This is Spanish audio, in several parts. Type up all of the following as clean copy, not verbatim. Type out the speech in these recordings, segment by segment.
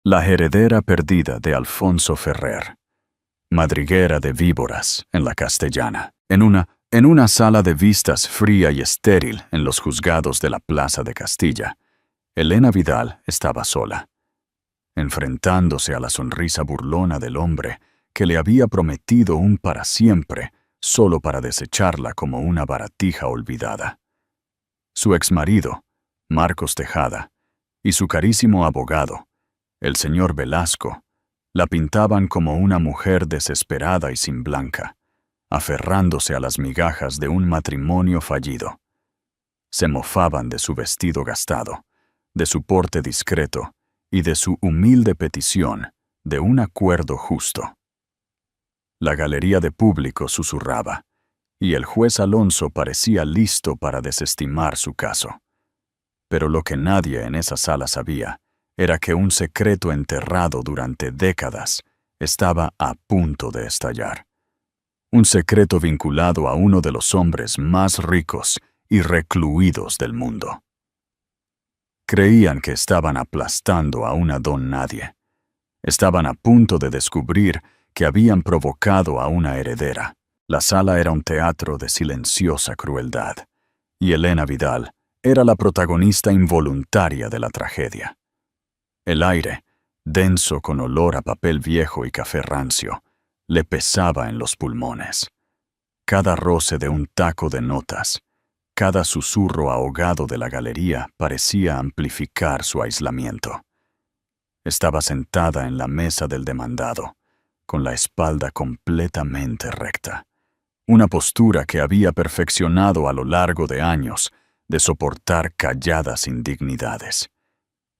La heredera perdida de Alfonso Ferrer. Madriguera de víboras en la Castellana. En una sala de vistas fría y estéril en los juzgados de la Plaza de Castilla, Elena Vidal estaba sola, enfrentándose a la sonrisa burlona del hombre que le había prometido un para siempre solo para desecharla como una baratija olvidada. Su exmarido, Marcos Tejada, y su carísimo abogado, el señor Velasco, la pintaban como una mujer desesperada y sin blanca, aferrándose a las migajas de un matrimonio fallido. Se mofaban de su vestido gastado, de su porte discreto y de su humilde petición de un acuerdo justo. La galería de público susurraba, y el juez Alonso parecía listo para desestimar su caso. Pero lo que nadie en esa sala sabía era que un secreto enterrado durante décadas estaba a punto de estallar. Un secreto vinculado a uno de los hombres más ricos y recluidos del mundo. Creían que estaban aplastando a una don nadie. Estaban a punto de descubrir que habían provocado a una heredera. La sala era un teatro de silenciosa crueldad, y Elena Vidal era la protagonista involuntaria de la tragedia. El aire, denso con olor a papel viejo y café rancio, le pesaba en los pulmones. Cada roce de un taco de notas, cada susurro ahogado de la galería parecía amplificar su aislamiento. Estaba sentada en la mesa del demandado, con la espalda completamente recta, una postura que había perfeccionado a lo largo de años de soportar calladas indignidades.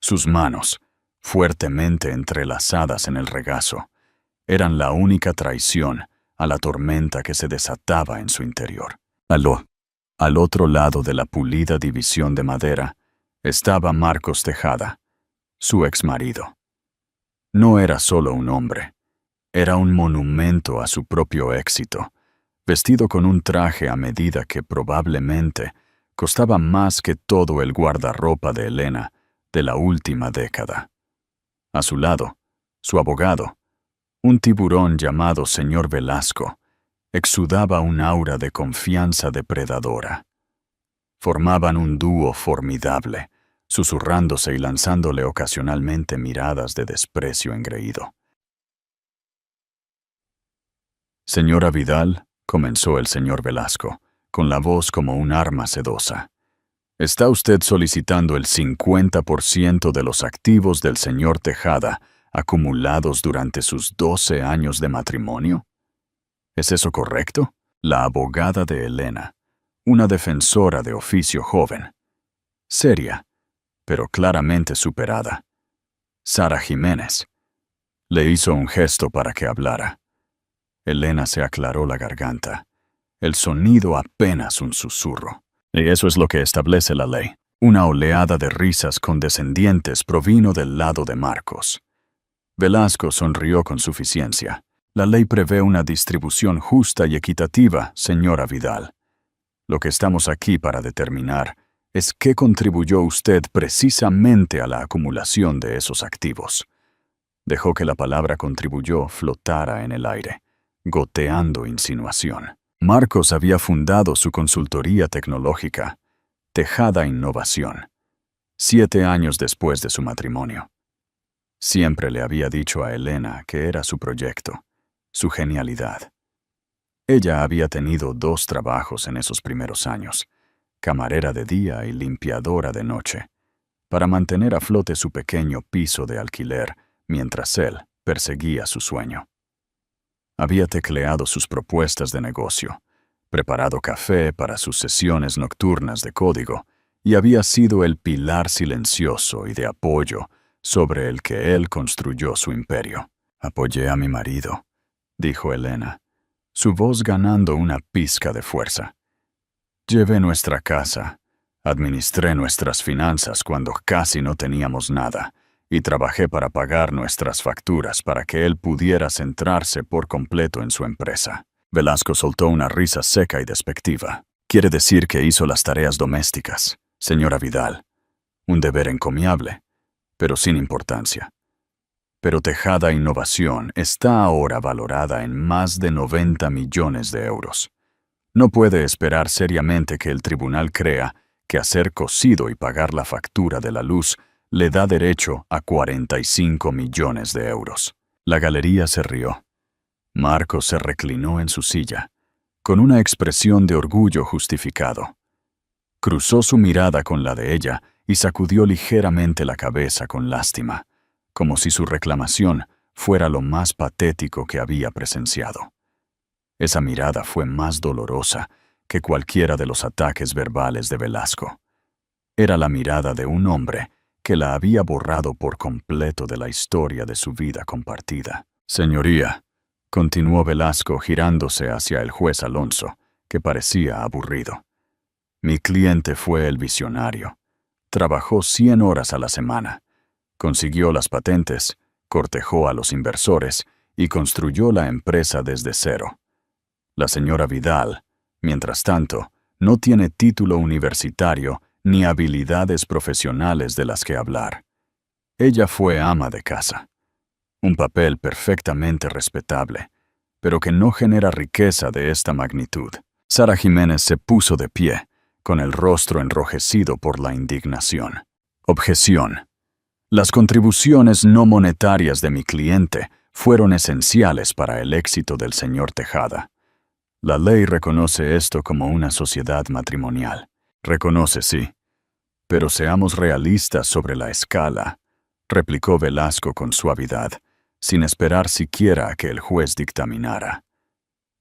Sus manos, fuertemente entrelazadas en el regazo, eran la única traición a la tormenta que se desataba en su interior. Al otro lado de la pulida división de madera estaba Marcos Tejada, su exmarido. No era solo un hombre, era un monumento a su propio éxito, vestido con un traje a medida que probablemente costaba más que todo el guardarropa de Elena de la última década. A su lado, su abogado, un tiburón llamado señor Velasco, exudaba un aura de confianza depredadora. Formaban un dúo formidable, susurrándose y lanzándole ocasionalmente miradas de desprecio engreído. «Señora Vidal», comenzó el señor Velasco, con la voz como un arma sedosa. «¿Está usted solicitando el 50% de los activos del señor Tejada acumulados durante sus 12 años de matrimonio? ¿Es eso correcto?» La abogada de Elena, una defensora de oficio joven, seria, pero claramente superada, Sara Jiménez, le hizo un gesto para que hablara. Elena se aclaró la garganta, el sonido apenas un susurro. Y eso es lo que establece la ley. Una oleada de risas condescendientes provino del lado de Marcos. Velasco sonrió con suficiencia. La ley prevé una distribución justa y equitativa, señora Vidal. Lo que estamos aquí para determinar es qué contribuyó usted precisamente a la acumulación de esos activos. Dejó que la palabra contribuyó flotara en el aire, goteando insinuación. Marcos había fundado su consultoría tecnológica, Tejada Innovación, 7 años después de su matrimonio. Siempre le había dicho a Elena que era su proyecto, su genialidad. Ella había tenido 2 trabajos en esos primeros años, camarera de día y limpiadora de noche, para mantener a flote su pequeño piso de alquiler mientras él perseguía su sueño. Había tecleado sus propuestas de negocio, preparado café para sus sesiones nocturnas de código y había sido el pilar silencioso y de apoyo sobre el que él construyó su imperio. «Apoyé a mi marido», dijo Elena, su voz ganando una pizca de fuerza. «Llevé nuestra casa, administré nuestras finanzas cuando casi no teníamos nada, y trabajé para pagar nuestras facturas para que él pudiera centrarse por completo en su empresa». Velasco soltó una risa seca y despectiva. «Quiere decir que hizo las tareas domésticas, señora Vidal. Un deber encomiable, pero sin importancia. pero Tejada Innovación está ahora valorada en más de 90 millones de euros. No puede esperar seriamente que el tribunal crea que hacer cocido y pagar la factura de la luz le da derecho a 45 millones de euros. La galería se rió. Marcos se reclinó en su silla, con una expresión de orgullo justificado. Cruzó su mirada con la de ella y sacudió ligeramente la cabeza con lástima, como si su reclamación fuera lo más patético que había presenciado. Esa mirada fue más dolorosa que cualquiera de los ataques verbales de Velasco. Era la mirada de un hombre que la había borrado por completo de la historia de su vida compartida. Señoría, continuó Velasco girándose hacia el juez Alonso, que parecía aburrido. Mi cliente fue el visionario. Trabajó 100 horas a la semana. Consiguió las patentes, cortejó a los inversores y construyó la empresa desde cero. La señora Vidal, mientras tanto, no tiene título universitario ni habilidades profesionales de las que hablar. Ella fue ama de casa. Un papel perfectamente respetable, pero que no genera riqueza de esta magnitud. Sara Jiménez se puso de pie, con el rostro enrojecido por la indignación. Objeción. Las contribuciones no monetarias de mi cliente fueron esenciales para el éxito del señor Tejada. La ley reconoce esto como una sociedad matrimonial. Reconoce, sí. Pero seamos realistas sobre la escala, replicó Velasco con suavidad, sin esperar siquiera a que el juez dictaminara.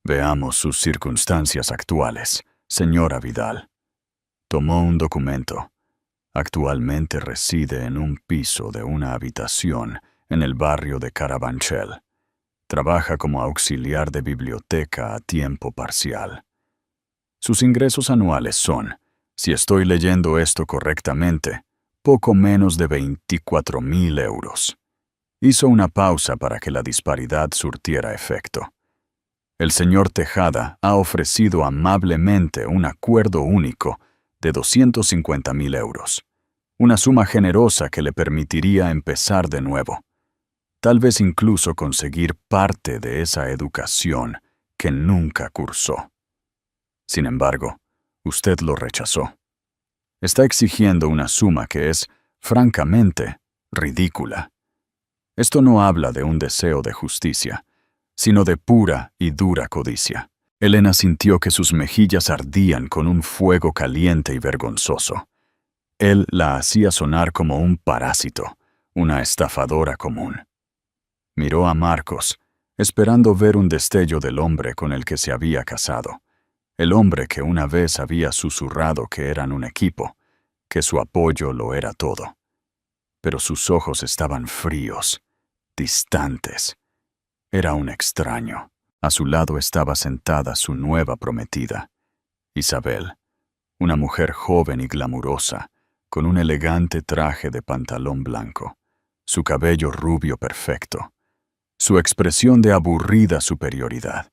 Veamos sus circunstancias actuales, señora Vidal. Tomó un documento. Actualmente reside en un piso de una habitación en el barrio de Carabanchel. Trabaja como auxiliar de biblioteca a tiempo parcial. Sus ingresos anuales son, si estoy leyendo esto correctamente, poco menos de 24.000 euros. Hizo una pausa para que la disparidad surtiera efecto. El señor Tejada ha ofrecido amablemente un acuerdo único de 250.000 euros, una suma generosa que le permitiría empezar de nuevo, tal vez incluso conseguir parte de esa educación que nunca cursó. Sin embargo, usted lo rechazó. Está exigiendo una suma que es, francamente, ridícula. Esto no habla de un deseo de justicia, sino de pura y dura codicia. Elena sintió que sus mejillas ardían con un fuego caliente y vergonzoso. Él la hacía sonar como un parásito, una estafadora común. Miró a Marcos, esperando ver un destello del hombre con el que se había casado, el hombre que una vez había susurrado que eran un equipo, que su apoyo lo era todo. Pero sus ojos estaban fríos, distantes. Era un extraño. A su lado estaba sentada su nueva prometida, Isabel, una mujer joven y glamurosa, con un elegante traje de pantalón blanco, su cabello rubio perfecto, su expresión de aburrida superioridad.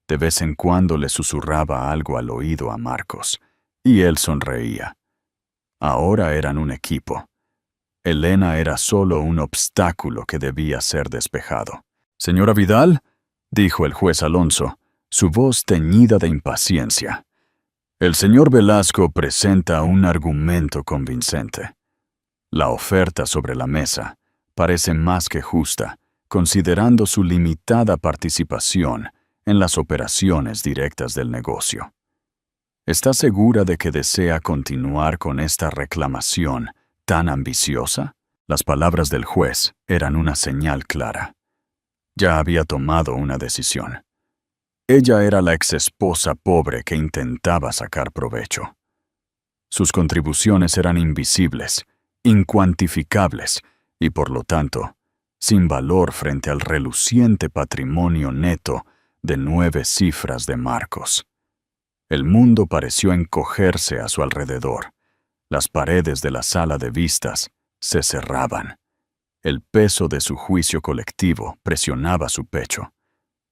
De vez en cuando le susurraba algo al oído a Marcos, y él sonreía. Ahora eran un equipo. Elena era solo un obstáculo que debía ser despejado. «Señora Vidal», dijo el juez Alonso, su voz teñida de impaciencia. «El señor Velasco presenta un argumento convincente. La oferta sobre la mesa parece más que justa, considerando su limitada participación en las operaciones directas del negocio. ¿Está segura de que desea continuar con esta reclamación tan ambiciosa?» Las palabras del juez eran una señal clara. Ya había tomado una decisión. Ella era la exesposa pobre que intentaba sacar provecho. Sus contribuciones eran invisibles, incuantificables y, por lo tanto, sin valor frente al reluciente patrimonio neto de 9 cifras de Marcos. El mundo pareció encogerse a su alrededor. Las paredes de la sala de vistas se cerraban. El peso de su juicio colectivo presionaba su pecho,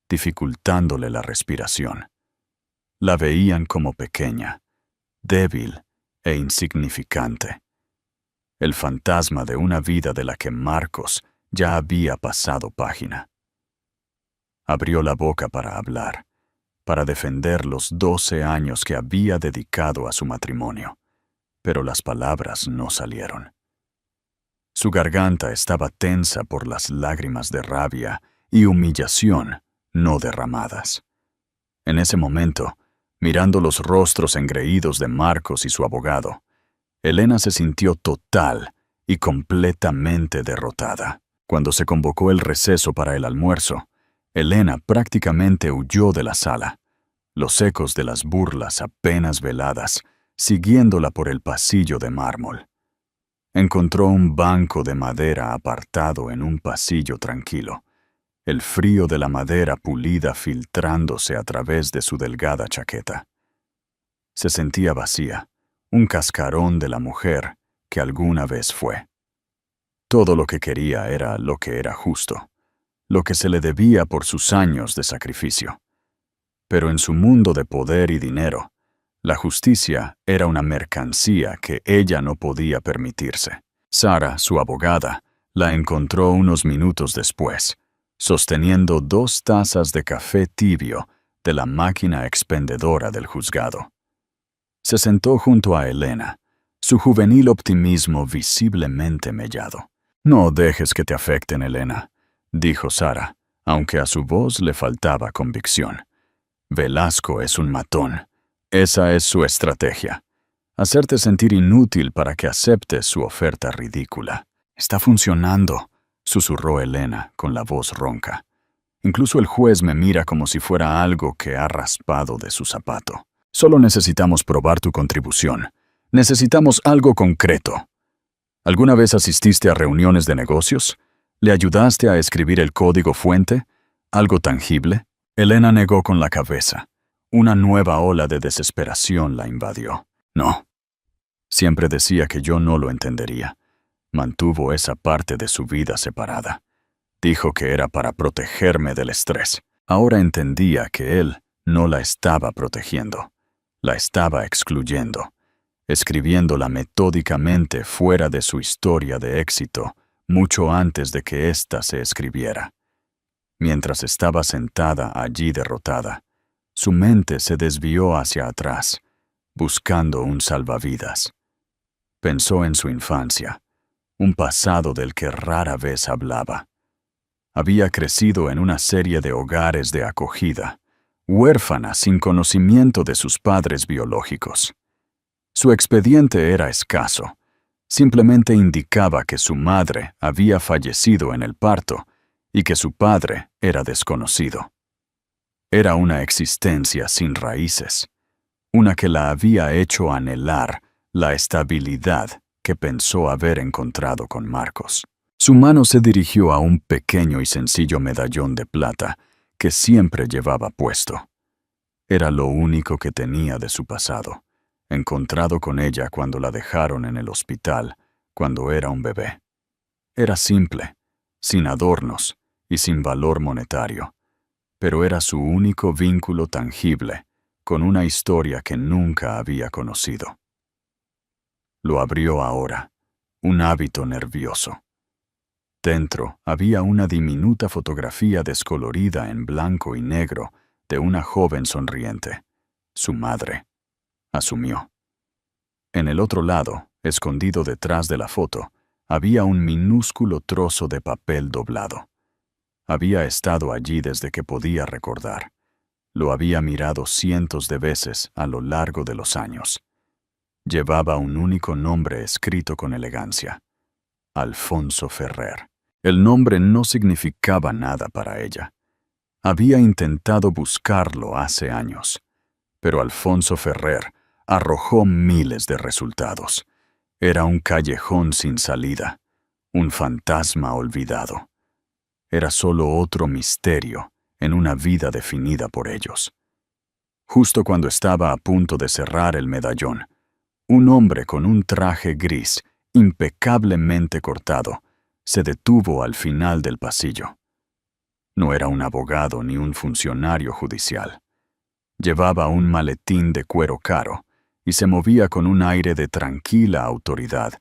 dificultándole la respiración. La veían como pequeña, débil e insignificante. El fantasma de una vida de la que Marcos ya había pasado página. Abrió la boca para hablar, para defender los 12 años que había dedicado a su matrimonio, pero las palabras no salieron. Su garganta estaba tensa por las lágrimas de rabia y humillación no derramadas. En ese momento, mirando los rostros engreídos de Marcos y su abogado, Elena se sintió total y completamente derrotada. Cuando se convocó el receso para el almuerzo, Elena prácticamente huyó de la sala, los ecos de las burlas apenas veladas, siguiéndola por el pasillo de mármol. Encontró un banco de madera apartado en un pasillo tranquilo, el frío de la madera pulida filtrándose a través de su delgada chaqueta. Se sentía vacía, un cascarón de la mujer que alguna vez fue. Todo lo que quería era lo que era justo, lo que se le debía por sus años de sacrificio. Pero en su mundo de poder y dinero, la justicia era una mercancía que ella no podía permitirse. Sara, su abogada, la encontró unos minutos después, sosteniendo 2 tazas de café tibio de la máquina expendedora del juzgado. Se sentó junto a Elena, su juvenil optimismo visiblemente mellado. «No dejes que te afecten, Elena», dijo Sara, aunque a su voz le faltaba convicción. «Velasco es un matón. Esa es su estrategia. Hacerte sentir inútil para que aceptes su oferta ridícula». «Está funcionando», susurró Elena con la voz ronca. «Incluso el juez me mira como si fuera algo que ha raspado de su zapato. Solo necesitamos probar tu contribución. Necesitamos algo concreto. ¿Alguna vez asististe a reuniones de negocios? ¿Le ayudaste a escribir el código fuente? ¿Algo tangible?» Elena negó con la cabeza. Una nueva ola de desesperación la invadió. «No». Siempre decía que yo no lo entendería. Mantuvo esa parte de su vida separada. Dijo que era para protegerme del estrés. Ahora entendía que él no la estaba protegiendo. La estaba excluyendo, escribiéndola metódicamente fuera de su historia de éxito mucho antes de que ésta se escribiera. Mientras estaba sentada allí derrotada, su mente se desvió hacia atrás, buscando un salvavidas. Pensó en su infancia, un pasado del que rara vez hablaba. Había crecido en una serie de hogares de acogida, huérfana sin conocimiento de sus padres biológicos. Su expediente era escaso. Simplemente indicaba que su madre había fallecido en el parto y que su padre era desconocido. Era una existencia sin raíces, una que la había hecho anhelar la estabilidad que pensó haber encontrado con Marcos. Su mano se dirigió a un pequeño y sencillo medallón de plata que siempre llevaba puesto. Era lo único que tenía de su pasado, encontrado con ella cuando la dejaron en el hospital, cuando era un bebé. Era simple, sin adornos y sin valor monetario, pero era su único vínculo tangible con una historia que nunca había conocido. Lo abrió ahora, un hábito nervioso. Dentro había una diminuta fotografía descolorida en blanco y negro de una joven sonriente, su madre, asumió. En el otro lado, escondido detrás de la foto, había un minúsculo trozo de papel doblado. Había estado allí desde que podía recordar. Lo había mirado cientos de veces a lo largo de los años. Llevaba un único nombre escrito con elegancia: Alfonso Ferrer. El nombre no significaba nada para ella. Había intentado buscarlo hace años, pero Alfonso Ferrer arrojó miles de resultados. Era un callejón sin salida, un fantasma olvidado. Era solo otro misterio en una vida definida por ellos. Justo cuando estaba a punto de cerrar el medallón, un hombre con un traje gris, impecablemente cortado, se detuvo al final del pasillo. No era un abogado ni un funcionario judicial. Llevaba un maletín de cuero caro y se movía con un aire de tranquila autoridad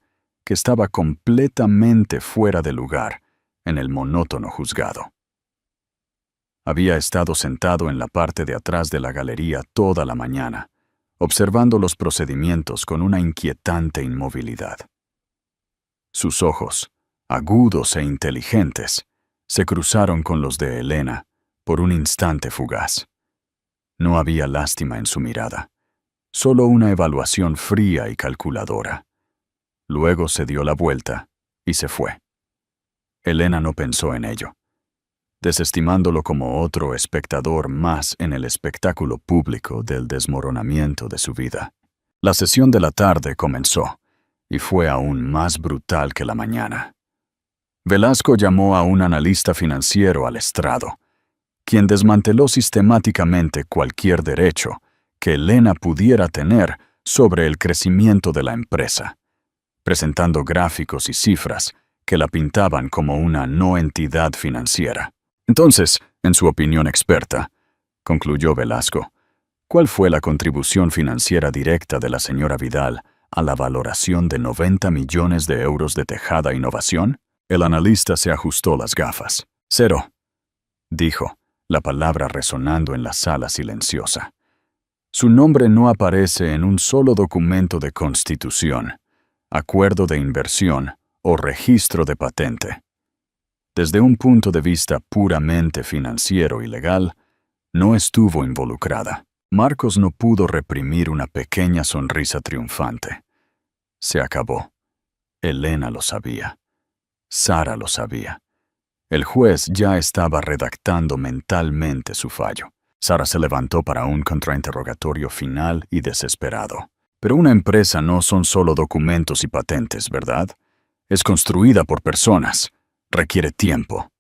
que estaba completamente fuera de lugar en el monótono juzgado. Había estado sentado en la parte de atrás de la galería toda la mañana, observando los procedimientos con una inquietante inmovilidad. Sus ojos, agudos e inteligentes, se cruzaron con los de Elena por un instante fugaz. No había lástima en su mirada, solo una evaluación fría y calculadora. Luego se dio la vuelta y se fue. Elena no pensó en ello, desestimándolo como otro espectador más en el espectáculo público del desmoronamiento de su vida. La sesión de la tarde comenzó, y fue aún más brutal que la mañana. Velasco llamó a un analista financiero al estrado, quien desmanteló sistemáticamente cualquier derecho que Elena pudiera tener sobre el crecimiento de la empresa, presentando gráficos y cifras que la pintaban como una no entidad financiera. Entonces, en su opinión experta, concluyó Velasco, ¿cuál fue la contribución financiera directa de la señora Vidal a la valoración de 90 millones de euros de Tejada Innovación? El analista se ajustó las gafas. 0, dijo, la palabra resonando en la sala silenciosa. Su nombre no aparece en un solo documento de constitución, acuerdo de inversión o registro de patente. Desde un punto de vista puramente financiero y legal, no estuvo involucrada. Marcos no pudo reprimir una pequeña sonrisa triunfante. Se acabó. Elena lo sabía. Sara lo sabía. El juez ya estaba redactando mentalmente su fallo. Sara se levantó para un contrainterrogatorio final y desesperado. Pero una empresa no son solo documentos y patentes, ¿verdad? Es construida por personas. Requiere tiempo.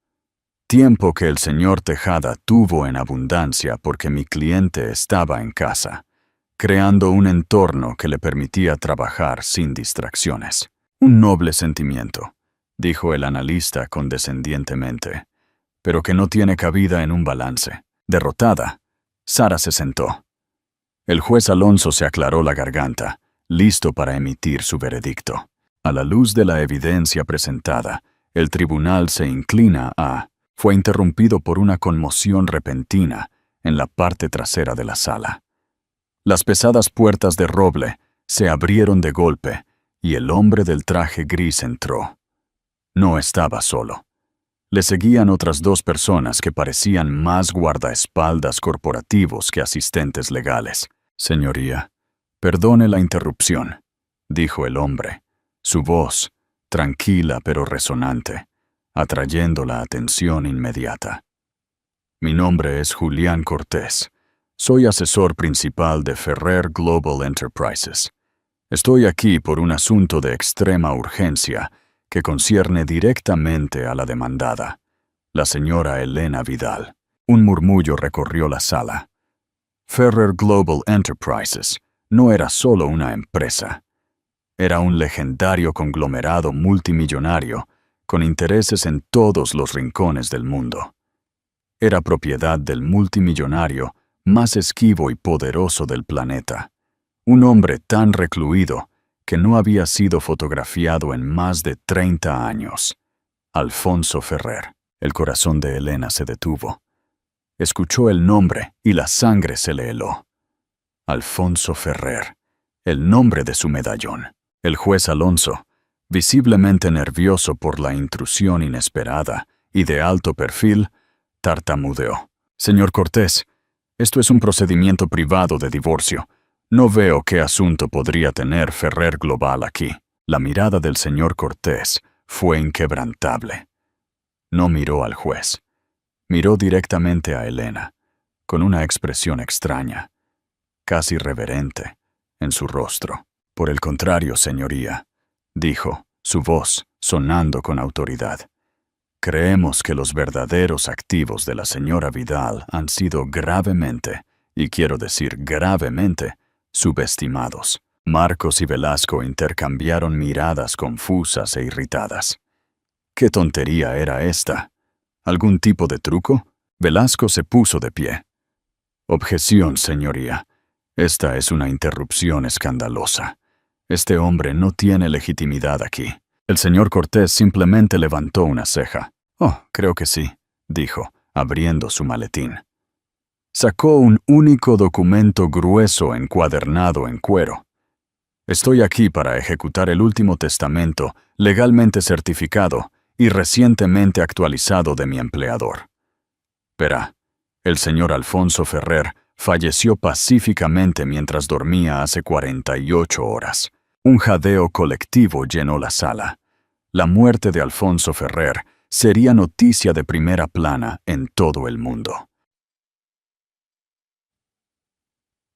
Tiempo que el señor Tejada tuvo en abundancia porque mi cliente estaba en casa, creando un entorno que le permitía trabajar sin distracciones. Un noble sentimiento, dijo el analista condescendientemente, pero que no tiene cabida en un balance. Derrotada, Sara se sentó. El juez Alonso se aclaró la garganta, listo para emitir su veredicto. A la luz de la evidencia presentada, el tribunal se inclina a... Fue interrumpido por una conmoción repentina en la parte trasera de la sala. Las pesadas puertas de roble se abrieron de golpe y el hombre del traje gris entró. No estaba solo. Le seguían otras 2 personas que parecían más guardaespaldas corporativos que asistentes legales. Señoría, perdone la interrupción, dijo el hombre, su voz, tranquila pero resonante, atrayendo la atención inmediata. Mi nombre es Julián Cortés. Soy asesor principal de Ferrer Global Enterprises. Estoy aquí por un asunto de extrema urgencia que concierne directamente a la demandada, la señora Elena Vidal. Un murmullo recorrió la sala. Ferrer Global Enterprises no era solo una empresa. Era un legendario conglomerado multimillonario con intereses en todos los rincones del mundo. Era propiedad del multimillonario más esquivo y poderoso del planeta, un hombre tan recluido que no había sido fotografiado en más de 30 años, Alfonso Ferrer. El corazón de Elena se detuvo. Escuchó el nombre y la sangre se le heló. Alfonso Ferrer, el nombre de su medallón. El juez Alonso, visiblemente nervioso por la intrusión inesperada y de alto perfil, tartamudeó. Señor Cortés, esto es un procedimiento privado de divorcio. No veo qué asunto podría tener Ferrer Global aquí. La mirada del señor Cortés fue inquebrantable. No miró al juez. Miró directamente a Elena, con una expresión extraña, casi reverente, en su rostro. Por el contrario, señoría, dijo, su voz sonando con autoridad. Creemos que los verdaderos activos de la señora Vidal han sido gravemente, y quiero decir gravemente, subestimados. Marcos y Velasco intercambiaron miradas confusas e irritadas. ¿Qué tontería era esta? ¿Algún tipo de truco? Velasco se puso de pie. Objeción, señoría. Esta es una interrupción escandalosa. Este hombre no tiene legitimidad aquí. El señor Cortés simplemente levantó una ceja. Oh, creo que sí, dijo, abriendo su maletín. Sacó un único documento grueso encuadernado en cuero. Estoy aquí para ejecutar el último testamento legalmente certificado y recientemente actualizado de mi empleador. Verá, el señor Alfonso Ferrer falleció pacíficamente mientras dormía hace 48 horas. Un jadeo colectivo llenó la sala. La muerte de Alfonso Ferrer sería noticia de primera plana en todo el mundo.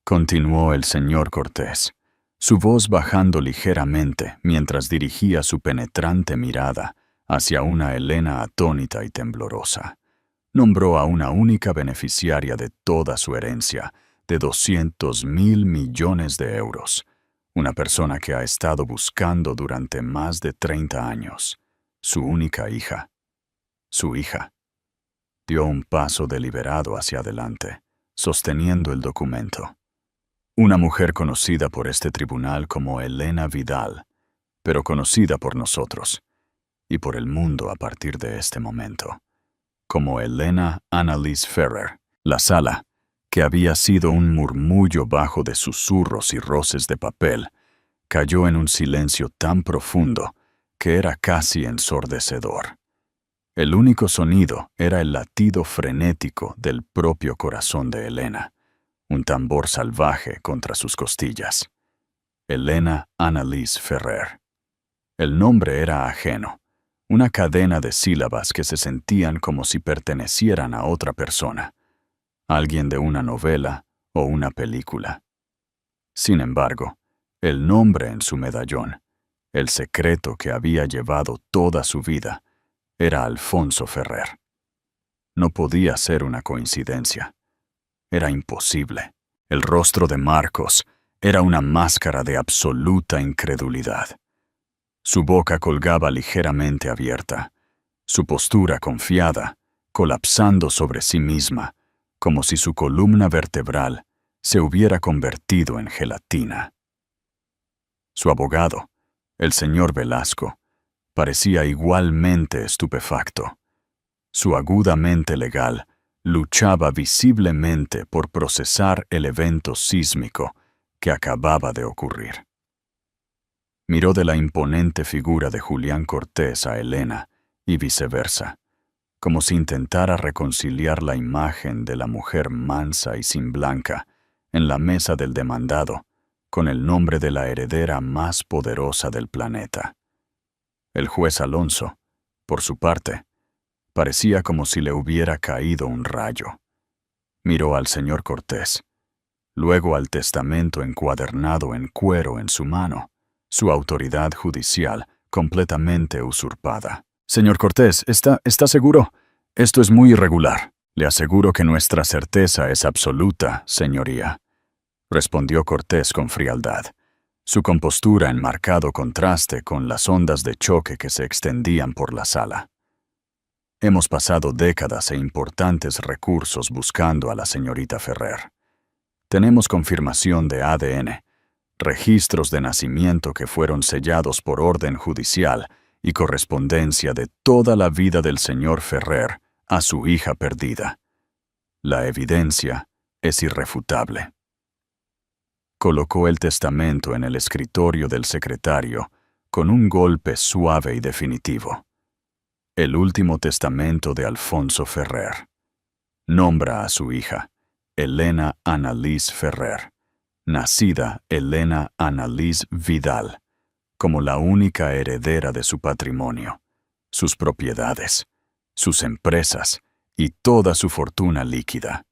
Continuó el señor Cortés, su voz bajando ligeramente mientras dirigía su penetrante mirada hacia una Elena atónita y temblorosa. Nombró a una única beneficiaria de toda su herencia, de 200.000 millones de euros, una persona que ha estado buscando durante más de 30 años, su única hija. Su hija. Dio un paso deliberado hacia adelante, sosteniendo el documento. Una mujer conocida por este tribunal como Elena Vidal, pero conocida por nosotros, y por el mundo a partir de este momento, como Elena Annalise Ferrer. La sala, que había sido un murmullo bajo de susurros y roces de papel, cayó en un silencio tan profundo que era casi ensordecedor. El único sonido era el latido frenético del propio corazón de Elena, un tambor salvaje contra sus costillas. Elena Annalise Ferrer. El nombre era ajeno, una cadena de sílabas que se sentían como si pertenecieran a otra persona, alguien de una novela o una película. Sin embargo, el nombre en su medallón, el secreto que había llevado toda su vida, era Alfonso Ferrer. No podía ser una coincidencia. Era imposible. El rostro de Marcos era una máscara de absoluta incredulidad. Su boca colgaba ligeramente abierta, su postura confiada, colapsando sobre sí misma, como si su columna vertebral se hubiera convertido en gelatina. Su abogado, el señor Velasco, parecía igualmente estupefacto. Su aguda mente legal luchaba visiblemente por procesar el evento sísmico que acababa de ocurrir. Miró de la imponente figura de Julián Cortés a Elena y viceversa, como si intentara reconciliar la imagen de la mujer mansa y sin blanca en la mesa del demandado con el nombre de la heredera más poderosa del planeta. El juez Alonso, por su parte, parecía como si le hubiera caído un rayo. Miró al señor Cortés, luego al testamento encuadernado en cuero en su mano, su autoridad judicial completamente usurpada. Señor Cortés, ¿está seguro? Esto es muy irregular. Le aseguro que nuestra certeza es absoluta, señoría, respondió Cortés con frialdad, su compostura en marcado contraste con las ondas de choque que se extendían por la sala. Hemos pasado décadas e importantes recursos buscando a la señorita Ferrer. Tenemos confirmación de ADN, registros de nacimiento que fueron sellados por orden judicial y correspondencia de toda la vida del señor Ferrer a su hija perdida. La evidencia es irrefutable. Colocó el testamento en el escritorio del secretario con un golpe suave y definitivo. El último testamento de Alfonso Ferrer. Nombra a su hija, Elena Annalise Ferrer, nacida Elena Annalise Vidal, como la única heredera de su patrimonio, sus propiedades, sus empresas y toda su fortuna líquida.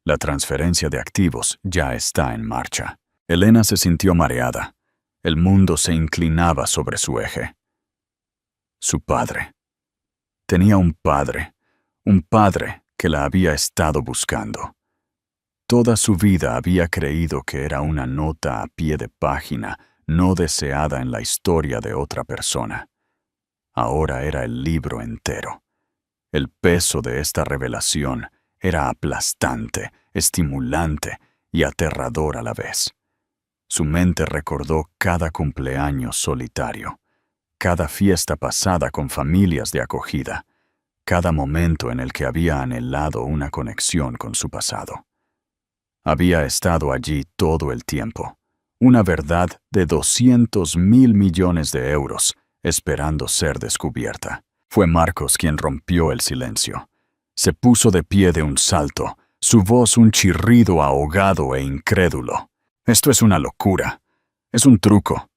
La transferencia de activos ya está en marcha. Elena se sintió mareada. El mundo se inclinaba sobre su eje. Su padre. Tenía un padre que la había estado buscando. Toda su vida había creído que era una nota a pie de página no deseada en la historia de otra persona. Ahora era el libro entero. El peso de esta revelación era aplastante, estimulante y aterrador a la vez. Su mente recordó cada cumpleaños solitario, cada fiesta pasada con familias de acogida, cada momento en el que había anhelado una conexión con su pasado. Había estado allí todo el tiempo, una verdad de 200.000 millones de euros, esperando ser descubierta. Fue Marcos quien rompió el silencio. Se puso de pie de un salto, su voz un chirrido ahogado e incrédulo. Esto es una locura. Es un truco.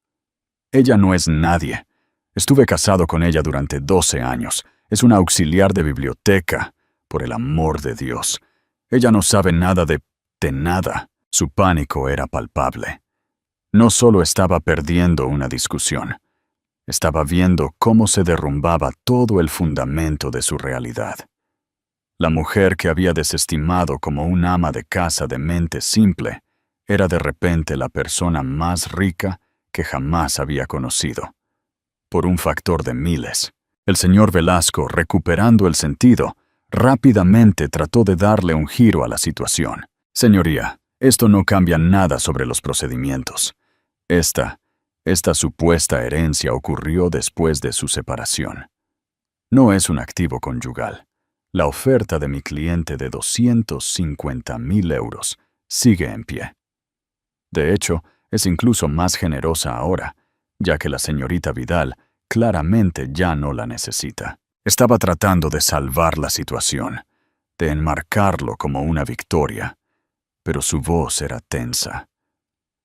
Ella no es nadie. Estuve casado con ella durante 12 años. Es una auxiliar de biblioteca. Por el amor de Dios. Ella no sabe nada de nada. Su pánico era palpable. No solo estaba perdiendo una discusión. Estaba viendo cómo se derrumbaba todo el fundamento de su realidad. La mujer que había desestimado como un ama de casa de mente simple era de repente la persona más rica que jamás había conocido. Por un factor de miles. El señor Velasco, recuperando el sentido, rápidamente trató de darle un giro a la situación. Señoría, esto no cambia nada sobre los procedimientos. Esta supuesta herencia ocurrió después de su separación. No es un activo conyugal. La oferta de mi cliente de 250.000 euros sigue en pie. De hecho, es incluso más generosa ahora, ya que la señorita Vidal claramente ya no la necesita. Estaba tratando de salvar la situación, de enmarcarlo como una victoria, pero su voz era tensa.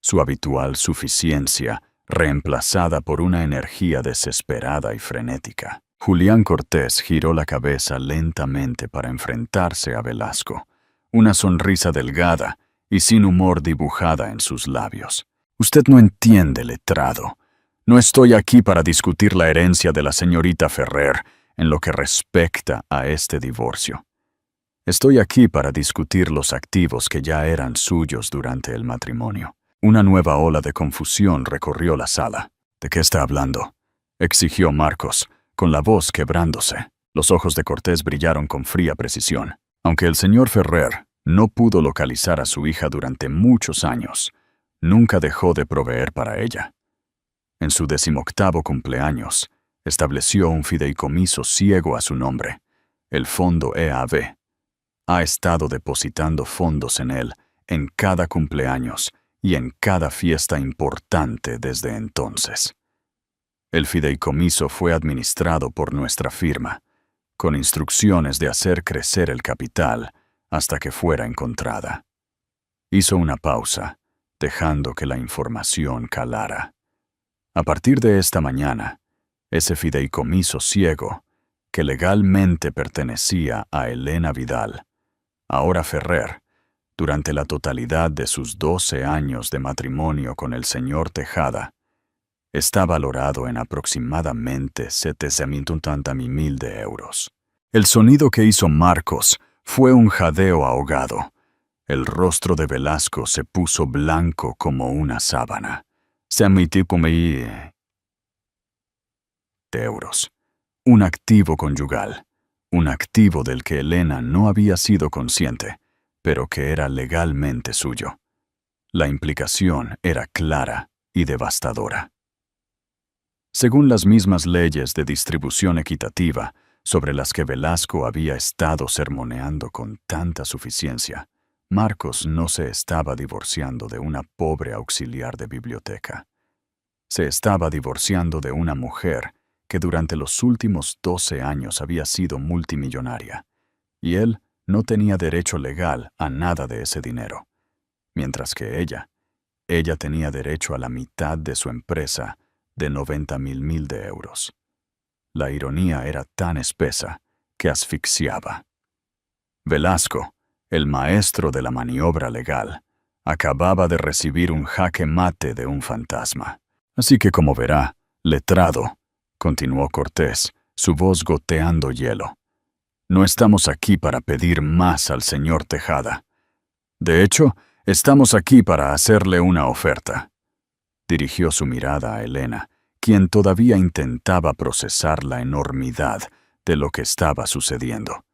Su habitual suficiencia reemplazada por una energía desesperada y frenética. Julián Cortés giró la cabeza lentamente para enfrentarse a Velasco, una sonrisa delgada y sin humor dibujada en sus labios. Usted no entiende, letrado. No estoy aquí para discutir la herencia de la señorita Ferrer en lo que respecta a este divorcio. Estoy aquí para discutir los activos que ya eran suyos durante el matrimonio. Una nueva ola de confusión recorrió la sala. ¿De qué está hablando?, exigió Marcos, con la voz quebrándose. Los ojos de Cortés brillaron con fría precisión. Aunque el señor Ferrer no pudo localizar a su hija durante muchos años, nunca dejó de proveer para ella. En su 18º cumpleaños, estableció un fideicomiso ciego a su nombre, el Fondo EAB. Ha estado depositando fondos en él en cada cumpleaños y en cada fiesta importante desde entonces. El fideicomiso fue administrado por nuestra firma, con instrucciones de hacer crecer el capital hasta que fuera encontrada. Hizo una pausa, dejando que la información calara. A partir de esta mañana, ese fideicomiso ciego, que legalmente pertenecía a Elena Vidal, ahora Ferrer, durante la totalidad de sus 12 años de matrimonio con el señor Tejada, está valorado en aproximadamente 780.000 de euros. El sonido que hizo Marcos fue un jadeo ahogado. El rostro de Velasco se puso blanco como una sábana. De euros. Un activo conyugal. Un activo del que Elena no había sido consciente, pero que era legalmente suyo. La implicación era clara y devastadora. Según las mismas leyes de distribución equitativa sobre las que Velasco había estado sermoneando con tanta suficiencia, Marcos no se estaba divorciando de una pobre auxiliar de biblioteca. Se estaba divorciando de una mujer que durante los últimos 12 años había sido multimillonaria, y él no tenía derecho legal a nada de ese dinero, mientras que ella tenía derecho a la mitad de su empresa de 90.000 de euros. La ironía era tan espesa que asfixiaba. Velasco, el maestro de la maniobra legal, acababa de recibir un jaque mate de un fantasma. Así que, como verá, letrado, continuó Cortés, su voz goteando hielo, no estamos aquí para pedir más al señor Tejada. De hecho, estamos aquí para hacerle una oferta. Dirigió su mirada a Elena, quien todavía intentaba procesar la enormidad de lo que estaba sucediendo.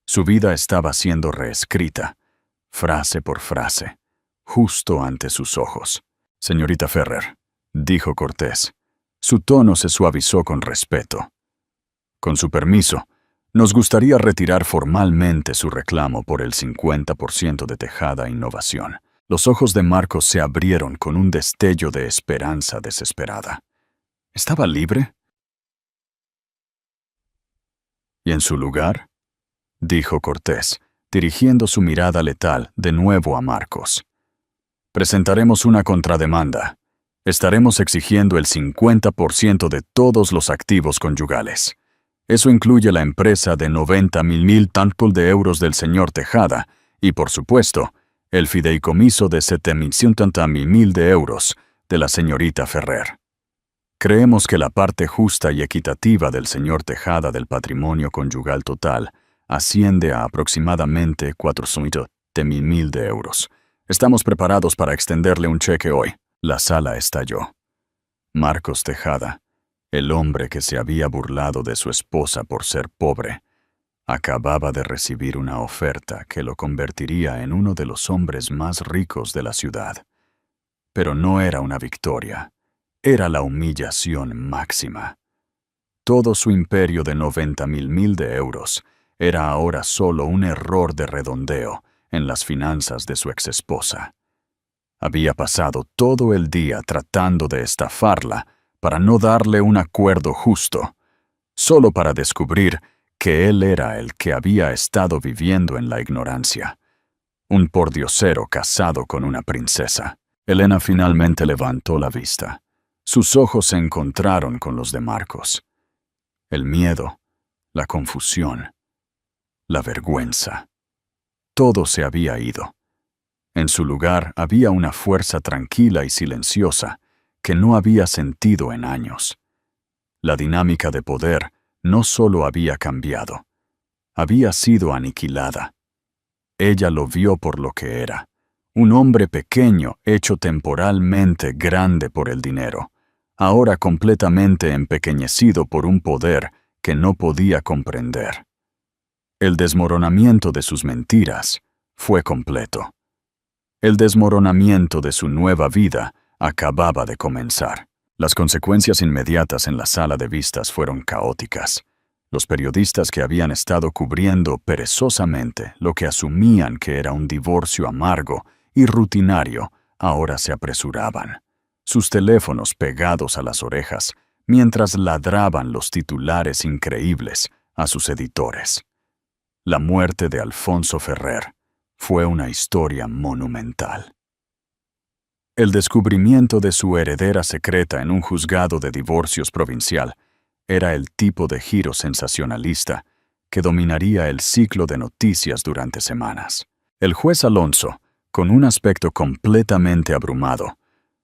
Su vida estaba siendo reescrita, frase por frase, justo ante sus ojos. Señorita Ferrer, dijo Cortés. Su tono se suavizó con respeto. Con su permiso, Nos gustaría retirar formalmente su reclamo por el 50% de Tejada Innovación. Los ojos de Marcos se abrieron con un destello de esperanza desesperada. ¿Estaba libre? ¿Y en su lugar?, dijo Cortés, dirigiendo su mirada letal de nuevo a Marcos. Presentaremos una contrademanda. Estaremos exigiendo el 50% de todos los activos conyugales. Eso incluye la empresa de 90.000 tantos de euros del señor Tejada y, por supuesto, el fideicomiso de 7.000 de euros de la señorita Ferrer. Creemos que la parte justa y equitativa del señor Tejada del patrimonio conyugal total asciende a aproximadamente 400.000 de euros. Estamos preparados para extenderle un cheque hoy. La sala estalló. Marcos Tejada, el hombre que se había burlado de su esposa por ser pobre, acababa de recibir una oferta que lo convertiría en uno de los hombres más ricos de la ciudad. Pero no era una victoria, era la humillación máxima. Todo su imperio de 90.000 de euros era ahora solo un error de redondeo en las finanzas de su exesposa. Había pasado todo el día tratando de estafarla para no darle un acuerdo justo, solo para descubrir que él era el que había estado viviendo en la ignorancia. Un pordiosero casado con una princesa. Elena finalmente levantó la vista. Sus ojos se encontraron con los de Marcos. El miedo, la confusión, la vergüenza. Todo se había ido. En su lugar había una fuerza tranquila y silenciosa que no había sentido en años. La dinámica de poder no solo había cambiado, había sido aniquilada. Ella lo vio por lo que era, un hombre pequeño hecho temporalmente grande por el dinero, ahora completamente empequeñecido por un poder que no podía comprender. El desmoronamiento de sus mentiras fue completo. El desmoronamiento de su nueva vida acababa de comenzar. Las consecuencias inmediatas en la sala de vistas fueron caóticas. Los periodistas que habían estado cubriendo perezosamente lo que asumían que era un divorcio amargo y rutinario, ahora se apresuraban, sus teléfonos pegados a las orejas, mientras ladraban los titulares increíbles a sus editores. La muerte de Alfonso Ferrer fue una historia monumental. El descubrimiento de su heredera secreta en un juzgado de divorcios provincial era el tipo de giro sensacionalista que dominaría el ciclo de noticias durante semanas. El juez Alonso, con un aspecto completamente abrumado,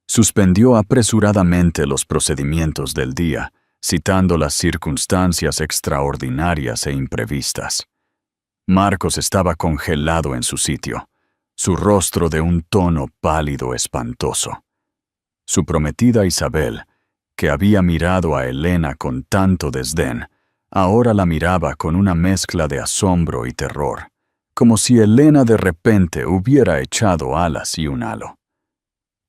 suspendió apresuradamente los procedimientos del día, citando las circunstancias extraordinarias e imprevistas. Marcos estaba congelado en su sitio, su rostro de un tono pálido espantoso. Su prometida Isabel, que había mirado a Elena con tanto desdén, ahora la miraba con una mezcla de asombro y terror, como si Elena de repente hubiera echado alas y un halo.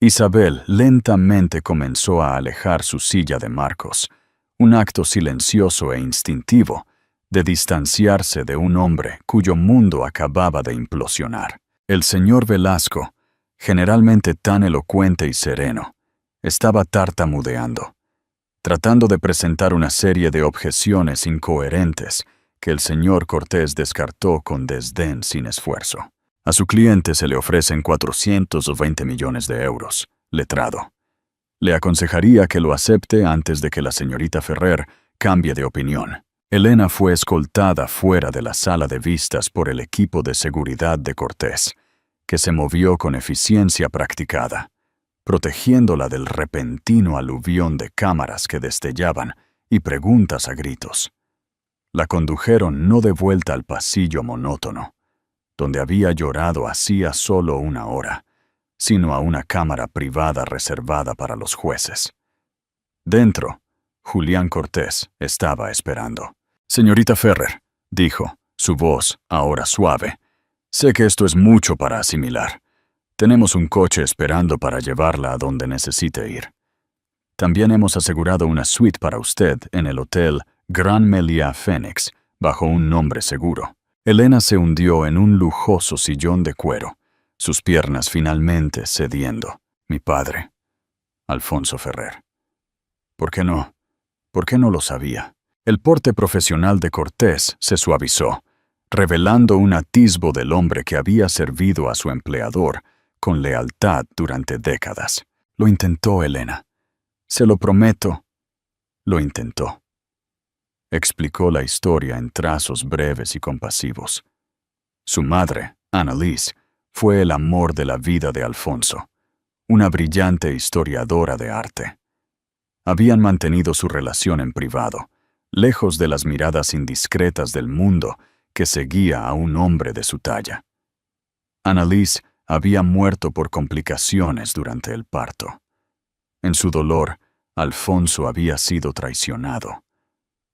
Isabel lentamente comenzó a alejar su silla de Marcos, un acto silencioso e instintivo de distanciarse de un hombre cuyo mundo acababa de implosionar. El señor Velasco, generalmente tan elocuente y sereno, estaba tartamudeando, tratando de presentar una serie de objeciones incoherentes que el señor Cortés descartó con desdén sin esfuerzo. A su cliente se le ofrecen 420 millones de euros, letrado. Le aconsejaría que lo acepte antes de que la señorita Ferrer cambie de opinión. Elena fue escoltada fuera de la sala de vistas por el equipo de seguridad de Cortés, que se movió con eficiencia practicada, protegiéndola del repentino aluvión de cámaras que destellaban y preguntas a gritos. La condujeron no de vuelta al pasillo monótono, donde había llorado hacía solo una hora, sino a una cámara privada reservada para los jueces. Dentro, Julián Cortés estaba esperando. «Señorita Ferrer», dijo, su voz ahora suave, «sé que esto es mucho para asimilar. Tenemos un coche esperando para llevarla a donde necesite ir. También hemos asegurado una suite para usted en el Hotel Grand Meliá Phoenix, bajo un nombre seguro. Elena se hundió en un lujoso sillón de cuero, sus piernas finalmente cediendo. Mi padre, Alfonso Ferrer. ¿Por qué no? ¿Por qué no lo sabía? El porte profesional de Cortés se suavizó, revelando un atisbo del hombre que había servido a su empleador con lealtad durante décadas. Lo intentó, Elena. Se lo prometo. Lo intentó. Explicó la historia en trazos breves y compasivos. Su madre, Annalise, fue el amor de la vida de Alfonso, una brillante historiadora de arte. Habían mantenido su relación en privado, lejos de las miradas indiscretas del mundo que seguía a un hombre de su talla. Annalise había muerto por complicaciones durante el parto. En su dolor, Alfonso había sido traicionado.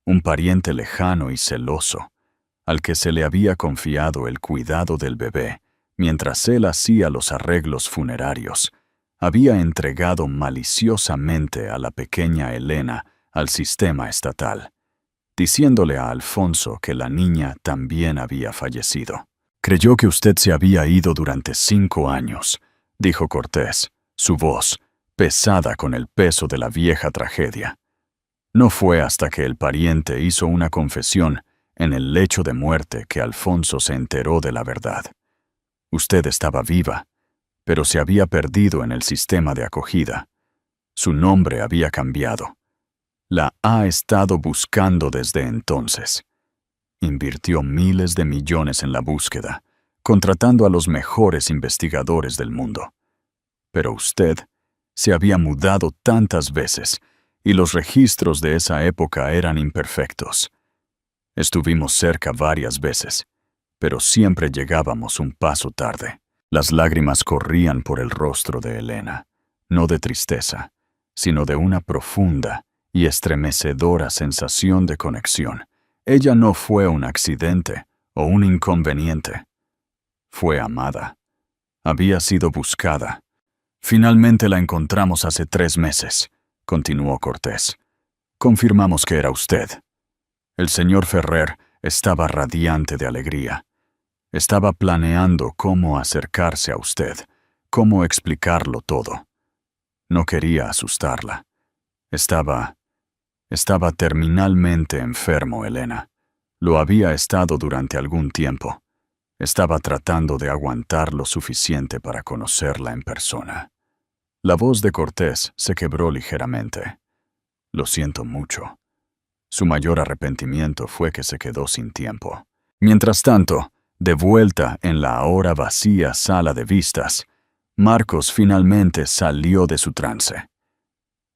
Un pariente lejano y celoso, al que se le había confiado el cuidado del bebé mientras él hacía los arreglos funerarios, había entregado maliciosamente a la pequeña Elena al sistema estatal, diciéndole a Alfonso que la niña también había fallecido. Creyó que usted se había ido durante 5 años, dijo Cortés, su voz pesada con el peso de la vieja tragedia. No fue hasta que el pariente hizo una confesión en el lecho de muerte que Alfonso se enteró de la verdad. Usted estaba viva, pero se había perdido en el sistema de acogida. Su nombre había cambiado. La ha estado buscando desde entonces. Invirtió miles de millones en la búsqueda, contratando a los mejores investigadores del mundo. Pero usted se había mudado tantas veces y los registros de esa época eran imperfectos. Estuvimos cerca varias veces, pero siempre llegábamos un paso tarde. Las lágrimas corrían por el rostro de Elena, no de tristeza, sino de una profunda y estremecedora sensación de conexión. Ella no fue un accidente o un inconveniente. Fue amada. Había sido buscada. Finalmente la encontramos hace 3 meses, continuó Cortés. Confirmamos que era usted. El señor Ferrer estaba radiante de alegría. Estaba planeando cómo acercarse a usted, cómo explicarlo todo. No quería asustarla. Estaba terminalmente enfermo, Elena. Lo había estado durante algún tiempo. Estaba tratando de aguantar lo suficiente para conocerla en persona. La voz de Cortés se quebró ligeramente. Lo siento mucho. Su mayor arrepentimiento fue que se quedó sin tiempo. Mientras tanto, de vuelta en la ahora vacía sala de vistas, Marcos finalmente salió de su trance.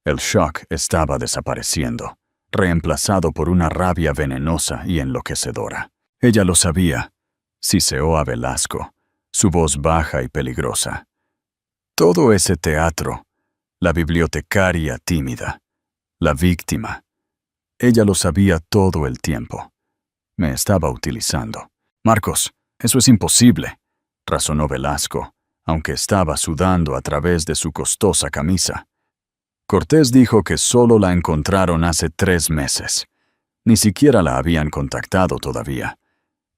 El shock estaba desapareciendo, reemplazado por una rabia venenosa y enloquecedora. Ella lo sabía. Siseó a Velasco, su voz baja y peligrosa. Todo ese teatro, la bibliotecaria tímida, la víctima. Ella lo sabía todo el tiempo. Me estaba utilizando. Marcos, eso es imposible, razonó Velasco, aunque estaba sudando a través de su costosa camisa. Cortés dijo que solo la encontraron hace 3 meses. Ni siquiera la habían contactado todavía.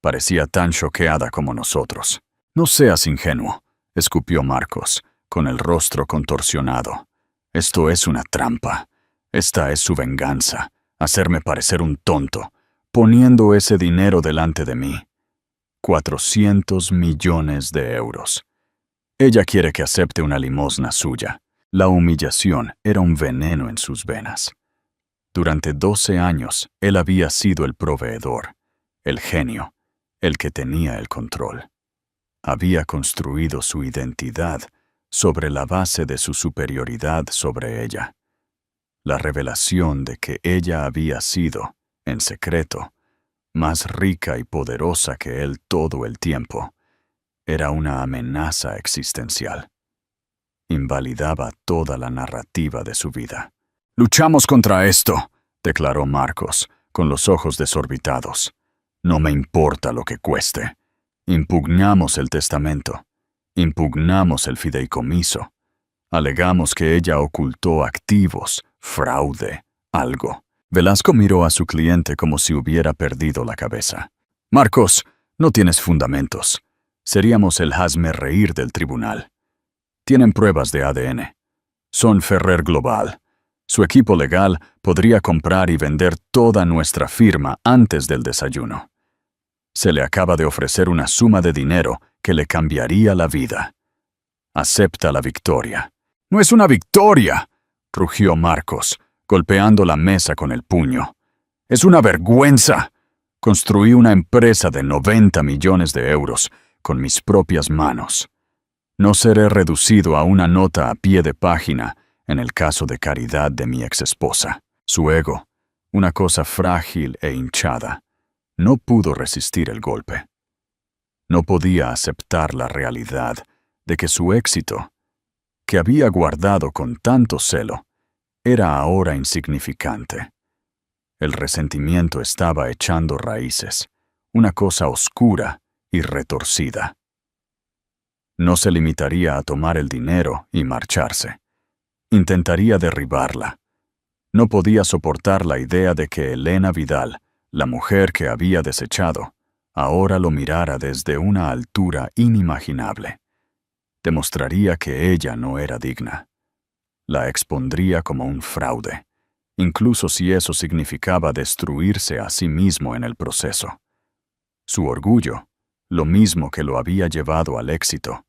Parecía tan choqueada como nosotros. No seas ingenuo, escupió Marcos, con el rostro contorsionado. Esto es una trampa. Esta es su venganza, hacerme parecer un tonto, poniendo ese dinero delante de mí. 400 millones de euros. Ella quiere que acepte una limosna suya. La humillación era un veneno en sus venas. Durante 12 años, él había sido el proveedor, el genio, el que tenía el control. Había construido su identidad sobre la base de su superioridad sobre ella. La revelación de que ella había sido, en secreto, más rica y poderosa que él todo el tiempo, era una amenaza existencial. Invalidaba toda la narrativa de su vida. «Luchamos contra esto», declaró Marcos, con los ojos desorbitados. «No me importa lo que cueste. Impugnamos el testamento. Impugnamos el fideicomiso. Alegamos que ella ocultó activos, fraude, algo. Velasco miró a su cliente como si hubiera perdido la cabeza. Marcos, no tienes fundamentos. Seríamos el hazmerreír del tribunal. Tienen pruebas de ADN. Son Ferrer Global. Su equipo legal podría comprar y vender toda nuestra firma antes del desayuno. Se le acaba de ofrecer una suma de dinero que le cambiaría la vida. Acepta la victoria. ¡No es una victoria!, rugió Marcos, golpeando la mesa con el puño. ¡Es una vergüenza! Construí una empresa de 90 millones de euros con mis propias manos. No seré reducido a una nota a pie de página en el caso de caridad de mi exesposa. Su ego, una cosa frágil e hinchada, no pudo resistir el golpe. No podía aceptar la realidad de que su éxito, que había guardado con tanto celo, era ahora insignificante. El resentimiento estaba echando raíces, una cosa oscura y retorcida. No se limitaría a tomar el dinero y marcharse. Intentaría derribarla. No podía soportar la idea de que Elena Vidal, la mujer que había desechado, ahora lo mirara desde una altura inimaginable. Demostraría que ella no era digna. La expondría como un fraude, incluso si eso significaba destruirse a sí mismo en el proceso. Su orgullo, lo mismo que lo había llevado al éxito,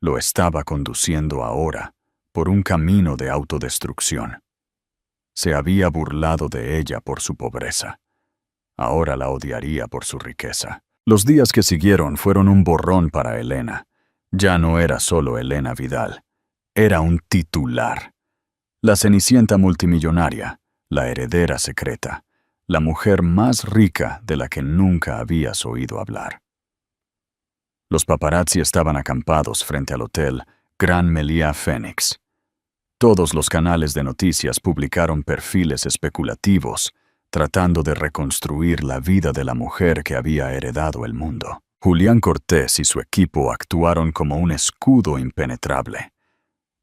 lo estaba conduciendo ahora por un camino de autodestrucción. Se había burlado de ella por su pobreza. Ahora la odiaría por su riqueza. Los días que siguieron fueron un borrón para Elena. Ya no era solo Elena Vidal. Era un titular. La cenicienta multimillonaria, la heredera secreta, la mujer más rica de la que nunca habías oído hablar. Los paparazzi estaban acampados frente al hotel Gran Meliá Phoenix. Todos los canales de noticias publicaron perfiles especulativos, tratando de reconstruir la vida de la mujer que había heredado el mundo. Julián Cortés y su equipo actuaron como un escudo impenetrable.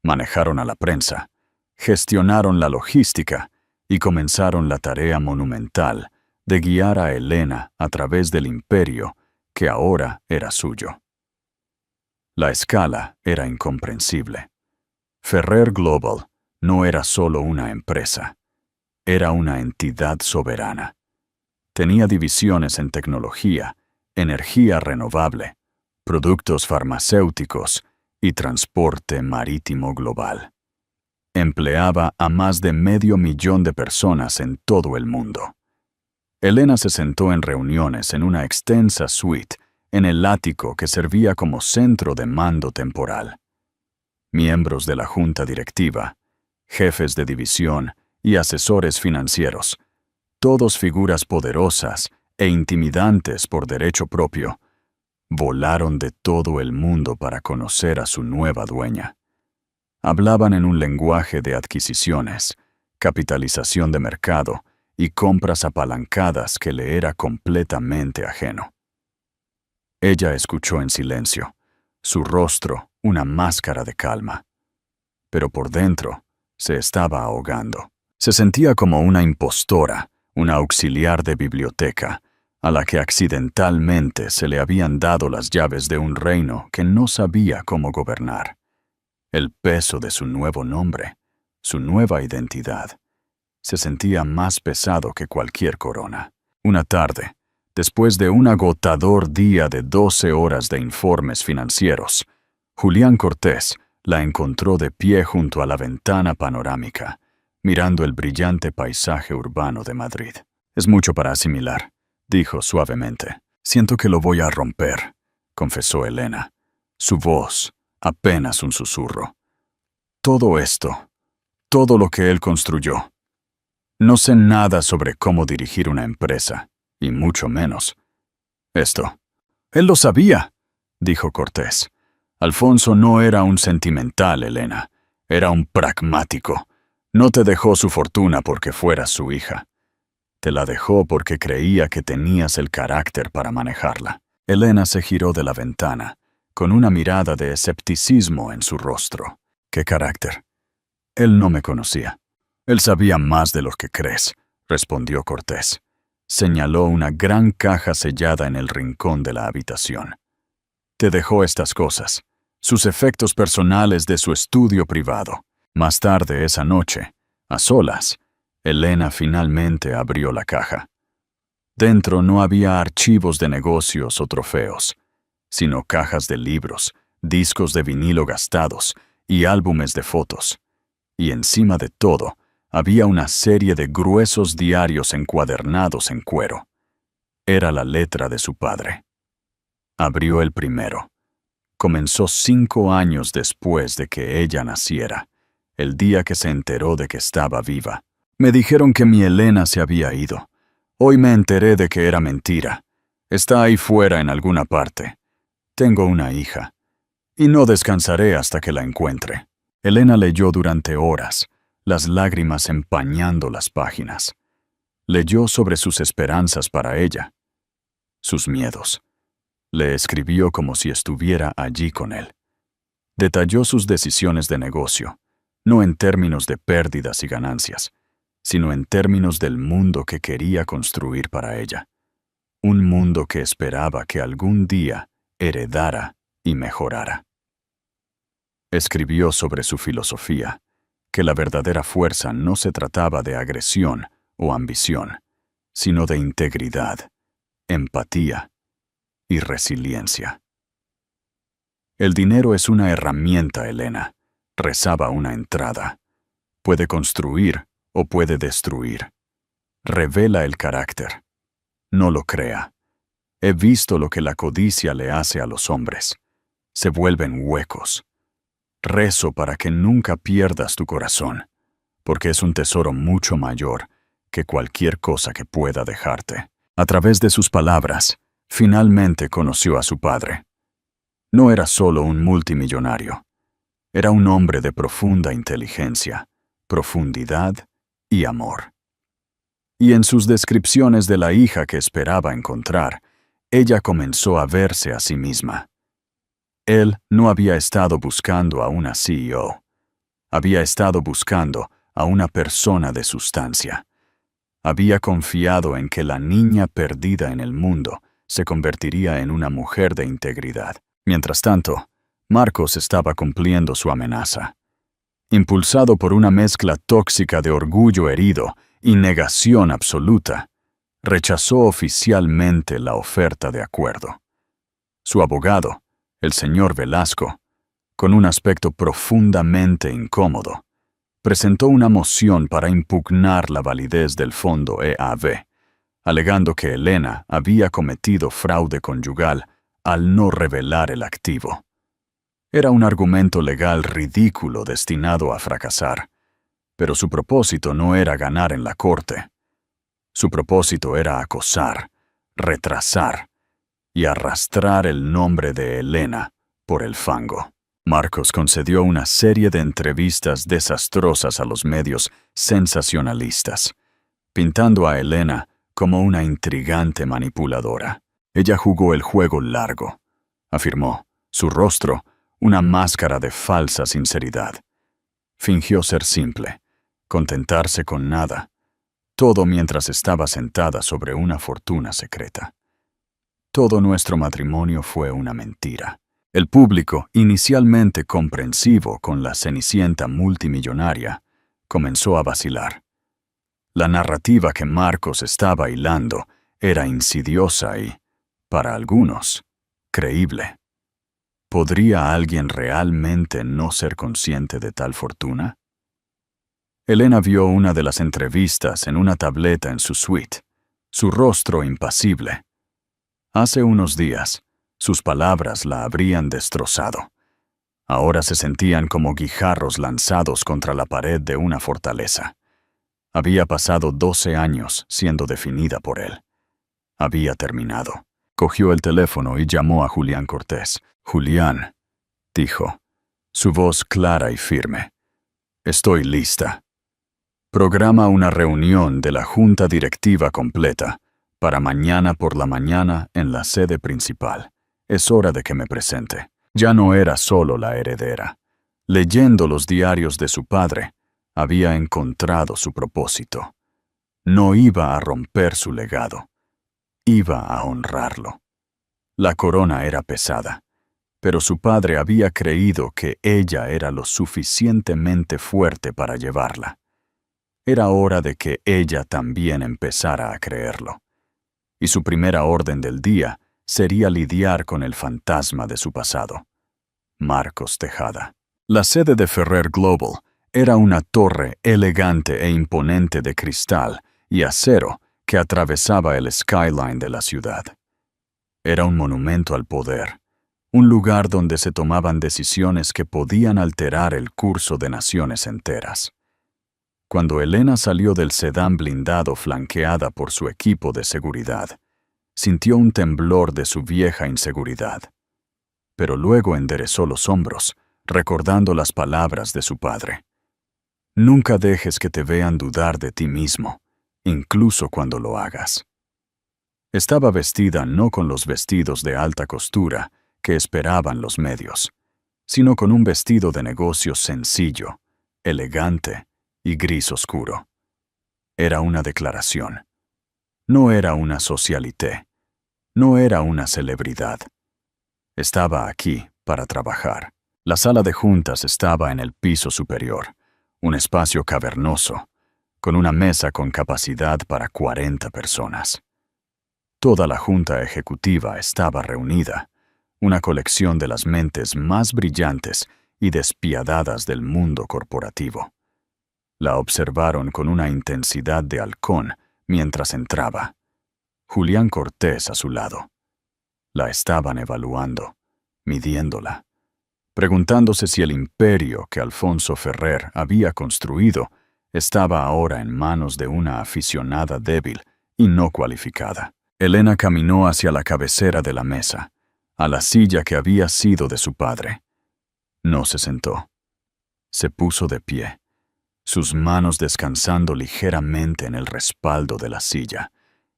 Manejaron a la prensa, gestionaron la logística y comenzaron la tarea monumental de guiar a Elena a través del imperio que ahora era suyo. La escala era incomprensible. Ferrer Global no era solo una empresa, era una entidad soberana. Tenía divisiones en tecnología, energía renovable, productos farmacéuticos y transporte marítimo global. Empleaba a más de 500,000 de personas en todo el mundo. Elena se sentó en reuniones en una extensa suite en el ático que servía como centro de mando temporal. Miembros de la junta directiva, jefes de división y asesores financieros, todos figuras poderosas e intimidantes por derecho propio, volaron de todo el mundo para conocer a su nueva dueña. Hablaban en un lenguaje de adquisiciones, capitalización de mercado y compras apalancadas que le era completamente ajeno. Ella escuchó en silencio, su rostro una máscara de calma. Pero por dentro se estaba ahogando. Se sentía como una impostora, una auxiliar de biblioteca, a la que accidentalmente se le habían dado las llaves de un reino que no sabía cómo gobernar. El peso de su nuevo nombre, su nueva identidad, se sentía más pesado que cualquier corona. Una tarde, después de un agotador día de 12 horas de informes financieros, Julián Cortés la encontró de pie junto a la ventana panorámica, mirando el brillante paisaje urbano de Madrid. «Es mucho para asimilar», dijo suavemente. «Siento que lo voy a romper», confesó Elena. Su voz, apenas un susurro. «Todo esto, todo lo que él construyó. No sé nada sobre cómo dirigir una empresa, y mucho menos esto». «Él lo sabía», dijo Cortés. «Alfonso no era un sentimental, Elena. Era un pragmático. No te dejó su fortuna porque fueras su hija. Te la dejó porque creía que tenías el carácter para manejarla». Elena se giró de la ventana, con una mirada de escepticismo en su rostro. «¿Qué carácter? Él no me conocía». «Él sabía más de lo que crees», respondió Cortés. Señaló una gran caja sellada en el rincón de la habitación. Te dejó estas cosas, sus efectos personales de su estudio privado. Más tarde esa noche, a solas, Elena finalmente abrió la caja. Dentro no había archivos de negocios o trofeos, sino cajas de libros, discos de vinilo gastados y álbumes de fotos. Y encima de todo, había una serie de gruesos diarios encuadernados en cuero. Era la letra de su padre. Abrió el primero. Comenzó 5 años después de que ella naciera, el día que se enteró de que estaba viva. Me dijeron que mi Elena se había ido. Hoy me enteré de que era mentira. Está ahí fuera en alguna parte. Tengo una hija. Y no descansaré hasta que la encuentre. Elena leyó durante horas, las lágrimas empañando las páginas. Leyó sobre sus esperanzas para ella, sus miedos. Le escribió como si estuviera allí con él. Detalló sus decisiones de negocio, no en términos de pérdidas y ganancias, sino en términos del mundo que quería construir para ella. Un mundo que esperaba que algún día heredara y mejorara. Escribió sobre su filosofía, que la verdadera fuerza no se trataba de agresión o ambición, sino de integridad, empatía y resiliencia. El dinero es una herramienta, Elena, rezaba una entrada. Puede construir o puede destruir. Revela el carácter. No lo crea. He visto lo que la codicia le hace a los hombres. Se vuelven huecos. Rezo para que nunca pierdas tu corazón, porque es un tesoro mucho mayor que cualquier cosa que pueda dejarte. A través de sus palabras, finalmente conoció a su padre. No era solo un multimillonario. Era un hombre de profunda inteligencia, profundidad y amor. Y en sus descripciones de la hija que esperaba encontrar, ella comenzó a verse a sí misma. Él no había estado buscando a una CEO. Había estado buscando a una persona de sustancia. Había confiado en que la niña perdida en el mundo se convertiría en una mujer de integridad. Mientras tanto, Marcos estaba cumpliendo su amenaza. Impulsado por una mezcla tóxica de orgullo herido y negación absoluta, rechazó oficialmente la oferta de acuerdo. Su abogado, el señor Velasco, con un aspecto profundamente incómodo, presentó una moción para impugnar la validez del fondo EAV, alegando que Elena había cometido fraude conyugal al no revelar el activo. Era un argumento legal ridículo destinado a fracasar, pero su propósito no era ganar en la corte. Su propósito era acosar, retrasar y arrastrar el nombre de Elena por el fango. Marcos concedió una serie de entrevistas desastrosas a los medios sensacionalistas, pintando a Elena como una intrigante manipuladora. Ella jugó el juego largo, afirmó, su rostro una máscara de falsa sinceridad. Fingió ser simple, contentarse con nada, todo mientras estaba sentada sobre una fortuna secreta. Todo nuestro matrimonio fue una mentira. El público, inicialmente comprensivo con la Cenicienta multimillonaria, comenzó a vacilar. La narrativa que Marcos estaba hilando era insidiosa y, para algunos, creíble. ¿Podría alguien realmente no ser consciente de tal fortuna? Elena vio una de las entrevistas en una tableta en su suite, su rostro impasible. Hace unos días, sus palabras la habrían destrozado. Ahora se sentían como guijarros lanzados contra la pared de una fortaleza. Había pasado 12 años siendo definida por él. Había terminado. Cogió el teléfono y llamó a Julián Cortés. «Julián», dijo, su voz clara y firme. «Estoy lista. Programa una reunión de la junta directiva completa para mañana por la mañana en la sede principal. Es hora de que me presente». Ya no era solo la heredera. Leyendo los diarios de su padre, había encontrado su propósito. No iba a romper su legado, iba a honrarlo. La corona era pesada, pero su padre había creído que ella era lo suficientemente fuerte para llevarla. Era hora de que ella también empezara a creerlo. Y su primera orden del día sería lidiar con el fantasma de su pasado. Marcos Tejada. La sede de Ferrer Global era una torre elegante e imponente de cristal y acero que atravesaba el skyline de la ciudad. Era un monumento al poder, un lugar donde se tomaban decisiones que podían alterar el curso de naciones enteras. Cuando Elena salió del sedán blindado flanqueada por su equipo de seguridad, sintió un temblor de su vieja inseguridad. Pero luego enderezó los hombros, recordando las palabras de su padre. Nunca dejes que te vean dudar de ti mismo, incluso cuando lo hagas. Estaba vestida no con los vestidos de alta costura que esperaban los medios, sino con un vestido de negocios sencillo, elegante y gris oscuro. Era una declaración. No era una socialité. No era una celebridad. Estaba aquí para trabajar. La sala de juntas estaba en el piso superior, un espacio cavernoso, con una mesa con capacidad para 40 personas. Toda la junta ejecutiva estaba reunida, una colección de las mentes más brillantes y despiadadas del mundo corporativo. La observaron con una intensidad de halcón mientras entraba. Julián Cortés a su lado. La estaban evaluando, midiéndola, preguntándose si el imperio que Alfonso Ferrer había construido estaba ahora en manos de una aficionada débil y no cualificada. Elena caminó hacia la cabecera de la mesa, a la silla que había sido de su padre. No se sentó. Se puso de pie, sus manos descansando ligeramente en el respaldo de la silla,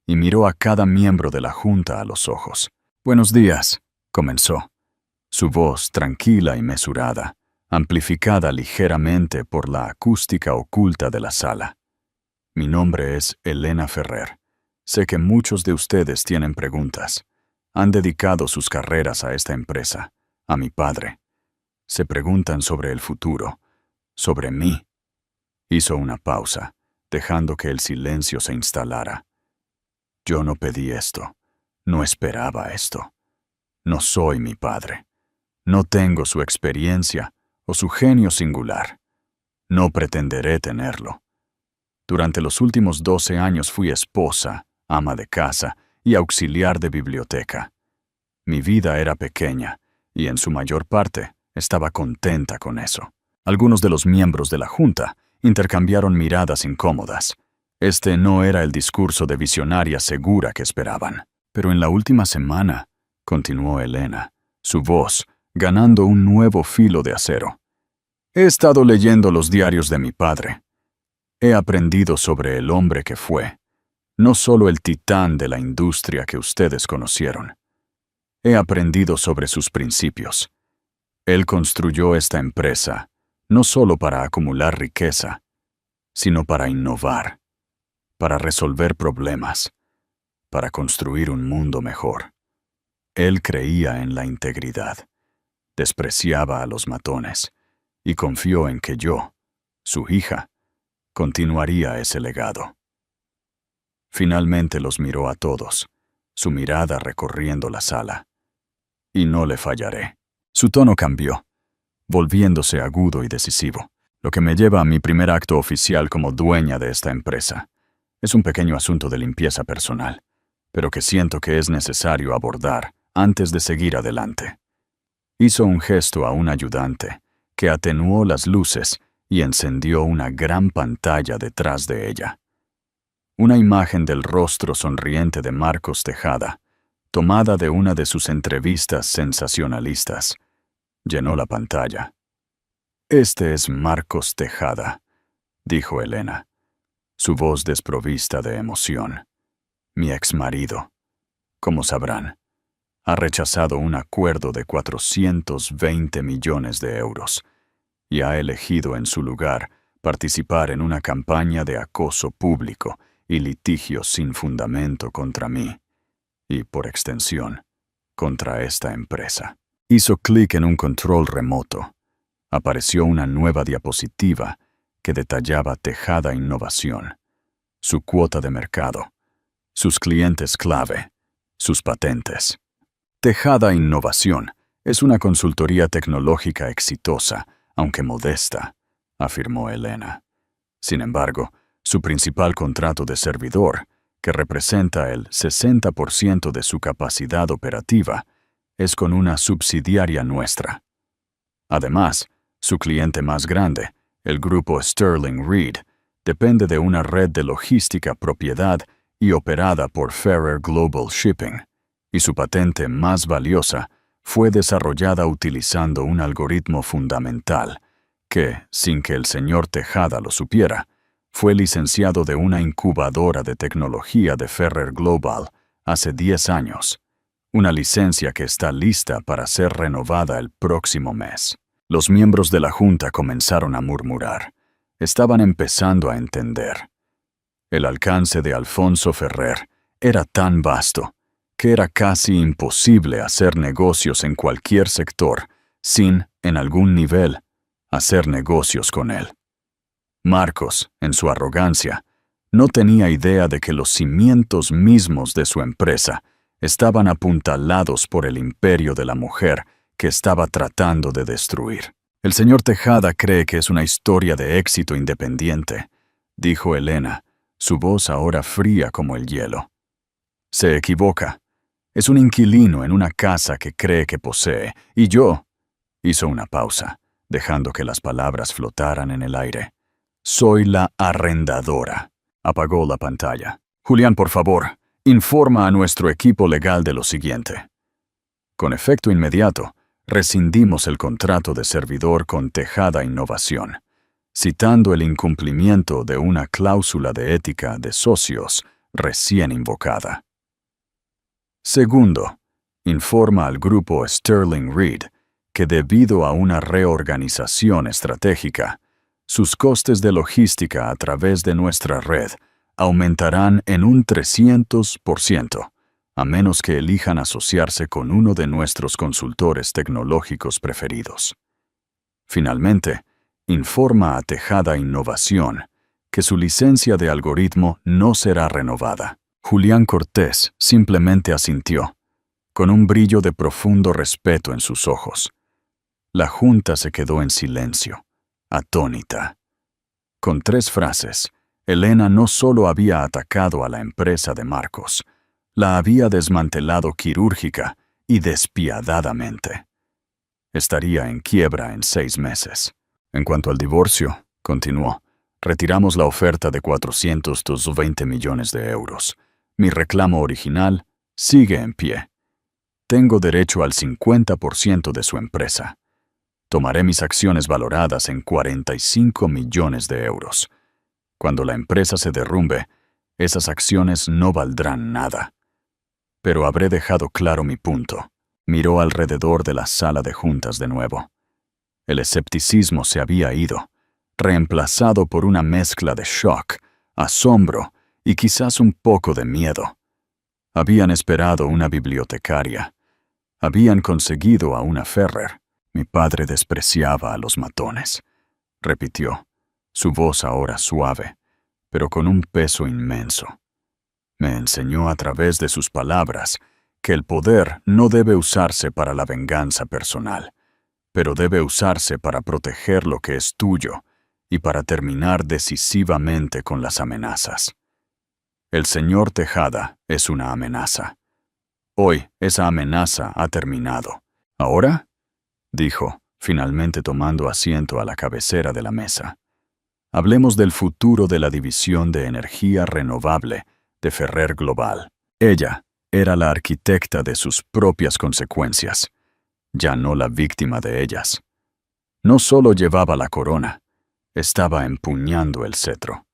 y miró a cada miembro de la junta a los ojos. «Buenos días», comenzó. Su voz tranquila y mesurada, amplificada ligeramente por la acústica oculta de la sala. «Mi nombre es Elena Ferrer. Sé que muchos de ustedes tienen preguntas. Han dedicado sus carreras a esta empresa, a mi padre. Se preguntan sobre el futuro, sobre mí». Hizo una pausa, dejando que el silencio se instalara. «Yo no pedí esto. No esperaba esto. No soy mi padre. No tengo su experiencia o su genio singular. No pretenderé tenerlo. Durante los últimos 12 años fui esposa, ama de casa y auxiliar de biblioteca. Mi vida era pequeña y en su mayor parte estaba contenta con eso». Algunos de los miembros de la junta intercambiaron miradas incómodas. Este no era el discurso de visionaria segura que esperaban. «Pero en la última semana», continuó Elena, su voz ganando un nuevo filo de acero, «he estado leyendo los diarios de mi padre. He aprendido sobre el hombre que fue, no solo el titán de la industria que ustedes conocieron. He aprendido sobre sus principios. Él construyó esta empresa no solo para acumular riqueza, sino para innovar, para resolver problemas, para construir un mundo mejor. Él creía en la integridad, despreciaba a los matones y confió en que yo, su hija, continuaría ese legado». Finalmente los miró a todos, su mirada recorriendo la sala. «Y no le fallaré». Su tono cambió, volviéndose agudo y decisivo, lo que me lleva a mi primer acto oficial como dueña de esta empresa. Es un pequeño asunto de limpieza personal, pero que siento que es necesario abordar antes de seguir adelante. Hizo un gesto a un ayudante, que atenuó las luces y encendió una gran pantalla detrás de ella. Una imagen del rostro sonriente de Marcos Tejada, tomada de una de sus entrevistas sensacionalistas, llenó la pantalla. «Este es Marcos Tejada», dijo Elena, su voz desprovista de emoción. «Mi exmarido. Como sabrán, ha rechazado un acuerdo de 420 millones de euros y ha elegido en su lugar participar en una campaña de acoso público y litigios sin fundamento contra mí, y por extensión, contra esta empresa. Hizo clic en un control remoto. Apareció una nueva diapositiva que detallaba Tejada Innovación, su cuota de mercado, sus clientes clave, sus patentes. Tejada Innovación es una consultoría tecnológica exitosa, aunque modesta, afirmó Elena. Sin embargo, su principal contrato de servidor, que representa el 60% de su capacidad operativa, es con una subsidiaria nuestra. Además, su cliente más grande, el grupo Sterling Reed, depende de una red de logística propiedad y operada por Ferrer Global Shipping, y su patente más valiosa fue desarrollada utilizando un algoritmo fundamental que, sin que el señor Tejada lo supiera, fue licenciado de una incubadora de tecnología de Ferrer Global hace 10 años, una licencia que está lista para ser renovada el próximo mes. Los miembros de la Junta comenzaron a murmurar. Estaban empezando a entender. El alcance de Alfonso Ferrer era tan vasto que era casi imposible hacer negocios en cualquier sector sin, en algún nivel, hacer negocios con él. Marcos, en su arrogancia, no tenía idea de que los cimientos mismos de su empresa estaban apuntalados por el imperio de la mujer que estaba tratando de destruir. El señor Tejada cree que es una historia de éxito independiente, dijo Elena, su voz ahora fría como el hielo. Se equivoca. Es un inquilino en una casa que cree que posee, y yo... Hizo una pausa, dejando que las palabras flotaran en el aire. Soy la arrendadora. Apagó la pantalla. Julián, por favor, informa a nuestro equipo legal de lo siguiente. Con efecto inmediato, rescindimos el contrato de servidor con Tejada Innovación, citando el incumplimiento de una cláusula de ética de socios recién invocada. Segundo, informa al grupo Sterling Reed que debido a una reorganización estratégica, sus costes de logística a través de nuestra red aumentarán en un 300%, a menos que elijan asociarse con uno de nuestros consultores tecnológicos preferidos. Finalmente, informa a Tejada Innovación que su licencia de algoritmo no será renovada. Julián Cortés simplemente asintió, con un brillo de profundo respeto en sus ojos. La Junta se quedó en silencio, atónita. Con 3 frases, Elena no solo había atacado a la empresa de Marcos, la había desmantelado quirúrgica y despiadadamente. Estaría en quiebra en 6 meses. En cuanto al divorcio, continuó, retiramos la oferta de 420 millones de euros. Mi reclamo original sigue en pie. Tengo derecho al 50% de su empresa. Tomaré mis acciones valoradas en 45 millones de euros. Cuando la empresa se derrumbe, esas acciones no valdrán nada. Pero habré dejado claro mi punto. Miró alrededor de la sala de juntas de nuevo. El escepticismo se había ido, reemplazado por una mezcla de shock, asombro y quizás un poco de miedo. Habían esperado una bibliotecaria. Habían conseguido a una Ferrer. Mi padre despreciaba a los matones, repitió, su voz ahora suave, pero con un peso inmenso. Me enseñó a través de sus palabras que el poder no debe usarse para la venganza personal, pero debe usarse para proteger lo que es tuyo y para terminar decisivamente con las amenazas. El señor Tejada es una amenaza. Hoy esa amenaza ha terminado. ¿Ahora?, dijo, finalmente tomando asiento a la cabecera de la mesa. Hablemos del futuro de la división de energía renovable de Ferrer Global. Ella era la arquitecta de sus propias consecuencias, ya no la víctima de ellas. No solo llevaba la corona, estaba empuñando el cetro.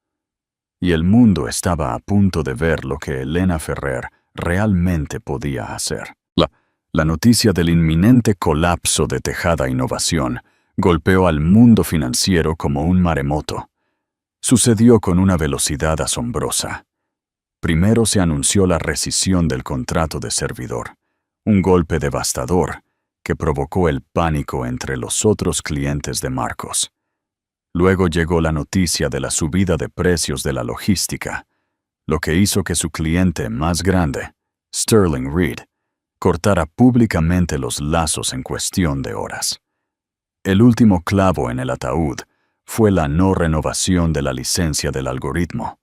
Y el mundo estaba a punto de ver lo que Elena Ferrer realmente podía hacer. La noticia del inminente colapso de Tejada Innovación golpeó al mundo financiero como un maremoto. Sucedió con una velocidad asombrosa. Primero se anunció la rescisión del contrato de servidor, un golpe devastador que provocó el pánico entre los otros clientes de Marcos. Luego llegó la noticia de la subida de precios de la logística, lo que hizo que su cliente más grande, Sterling Reed, cortara públicamente los lazos en cuestión de horas. El último clavo en el ataúd fue la no renovación de la licencia del algoritmo,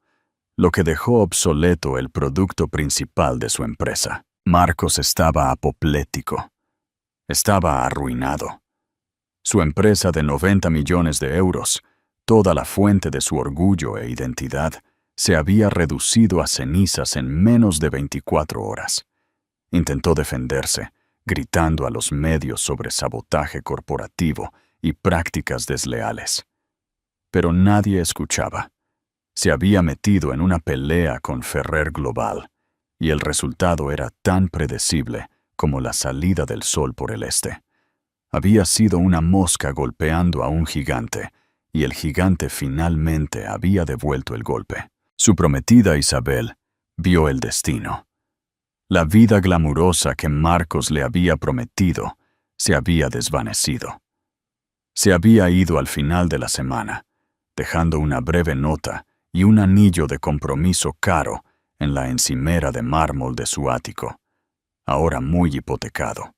lo que dejó obsoleto el producto principal de su empresa. Marcos estaba apoplético. Estaba arruinado. Su empresa de 90 millones de euros, toda la fuente de su orgullo e identidad, se había reducido a cenizas en menos de 24 horas. Intentó defenderse, gritando a los medios sobre sabotaje corporativo y prácticas desleales. Pero nadie escuchaba. Se había metido en una pelea con Ferrer Global, y el resultado era tan predecible como la salida del sol por el este. Había sido una mosca golpeando a un gigante, y el gigante finalmente había devuelto el golpe. Su prometida Isabel vio el destino. La vida glamurosa que Marcos le había prometido se había desvanecido. Se había ido al final de la semana, dejando una breve nota y un anillo de compromiso caro en la encimera de mármol de su ático, ahora muy hipotecado.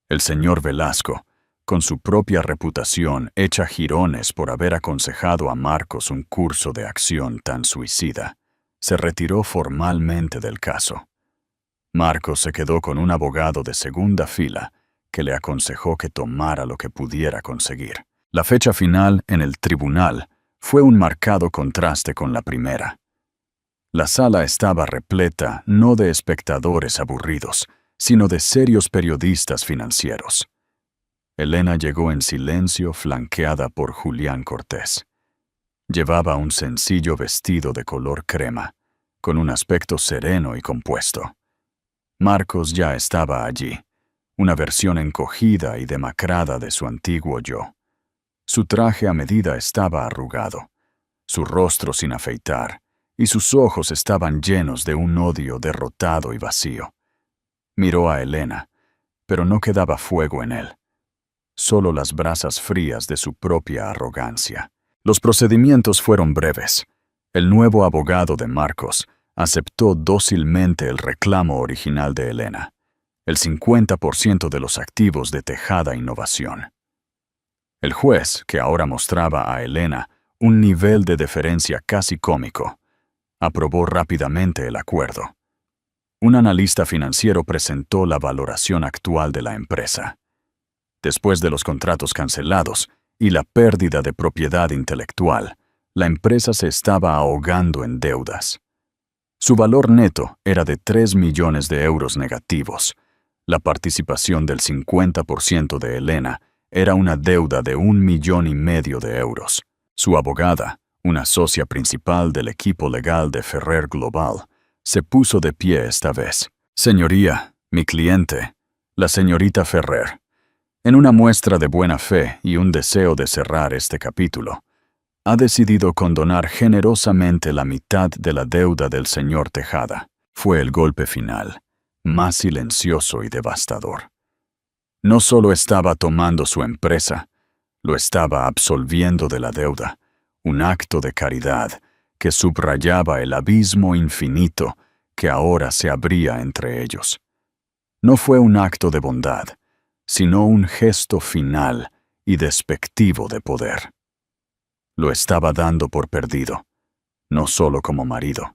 El señor Velasco, con su propia reputación hecha jirones por haber aconsejado a Marcos un curso de acción tan suicida, se retiró formalmente del caso. Marcos se quedó con un abogado de segunda fila que le aconsejó que tomara lo que pudiera conseguir. La fecha final en el tribunal fue un marcado contraste con la primera. La sala estaba repleta no de espectadores aburridos, sino de serios periodistas financieros. Elena llegó en silencio, flanqueada por Julián Cortés. Llevaba un sencillo vestido de color crema, con un aspecto sereno y compuesto. Marcos ya estaba allí, una versión encogida y demacrada de su antiguo yo. Su traje a medida estaba arrugado, su rostro sin afeitar, y sus ojos estaban llenos de un odio derrotado y vacío. Miró a Elena, pero no quedaba fuego en él, solo las brasas frías de su propia arrogancia. Los procedimientos fueron breves. El nuevo abogado de Marcos aceptó dócilmente el reclamo original de Elena, el 50% de los activos de Tejada Innovación. El juez, que ahora mostraba a Elena un nivel de deferencia casi cómico, aprobó rápidamente el acuerdo. Un analista financiero presentó la valoración actual de la empresa. Después de los contratos cancelados y la pérdida de propiedad intelectual, la empresa se estaba ahogando en deudas. Su valor neto era de 3 millones de euros negativos. La participación del 50% de Elena era una deuda de 1,5 millones de euros. Su abogada, una socia principal del equipo legal de Ferrer Global, se puso de pie esta vez. Señoría, mi cliente, la señorita Ferrer, en una muestra de buena fe y un deseo de cerrar este capítulo, ha decidido condonar generosamente la mitad de la deuda del señor Tejada. Fue el golpe final, más silencioso y devastador. No solo estaba tomando su empresa, lo estaba absolviendo de la deuda, un acto de caridad que subrayaba el abismo infinito que ahora se abría entre ellos. No fue un acto de bondad, sino un gesto final y despectivo de poder. Lo estaba dando por perdido, no solo como marido,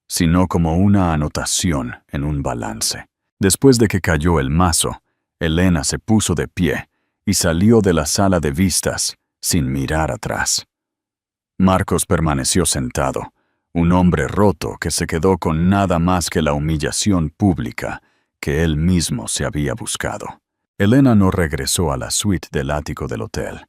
sino como una anotación en un balance. Después de que cayó el mazo, Elena se puso de pie y salió de la sala de vistas sin mirar atrás. Marcos permaneció sentado, un hombre roto que se quedó con nada más que la humillación pública que él mismo se había buscado. Elena no regresó a la suite del ático del hotel.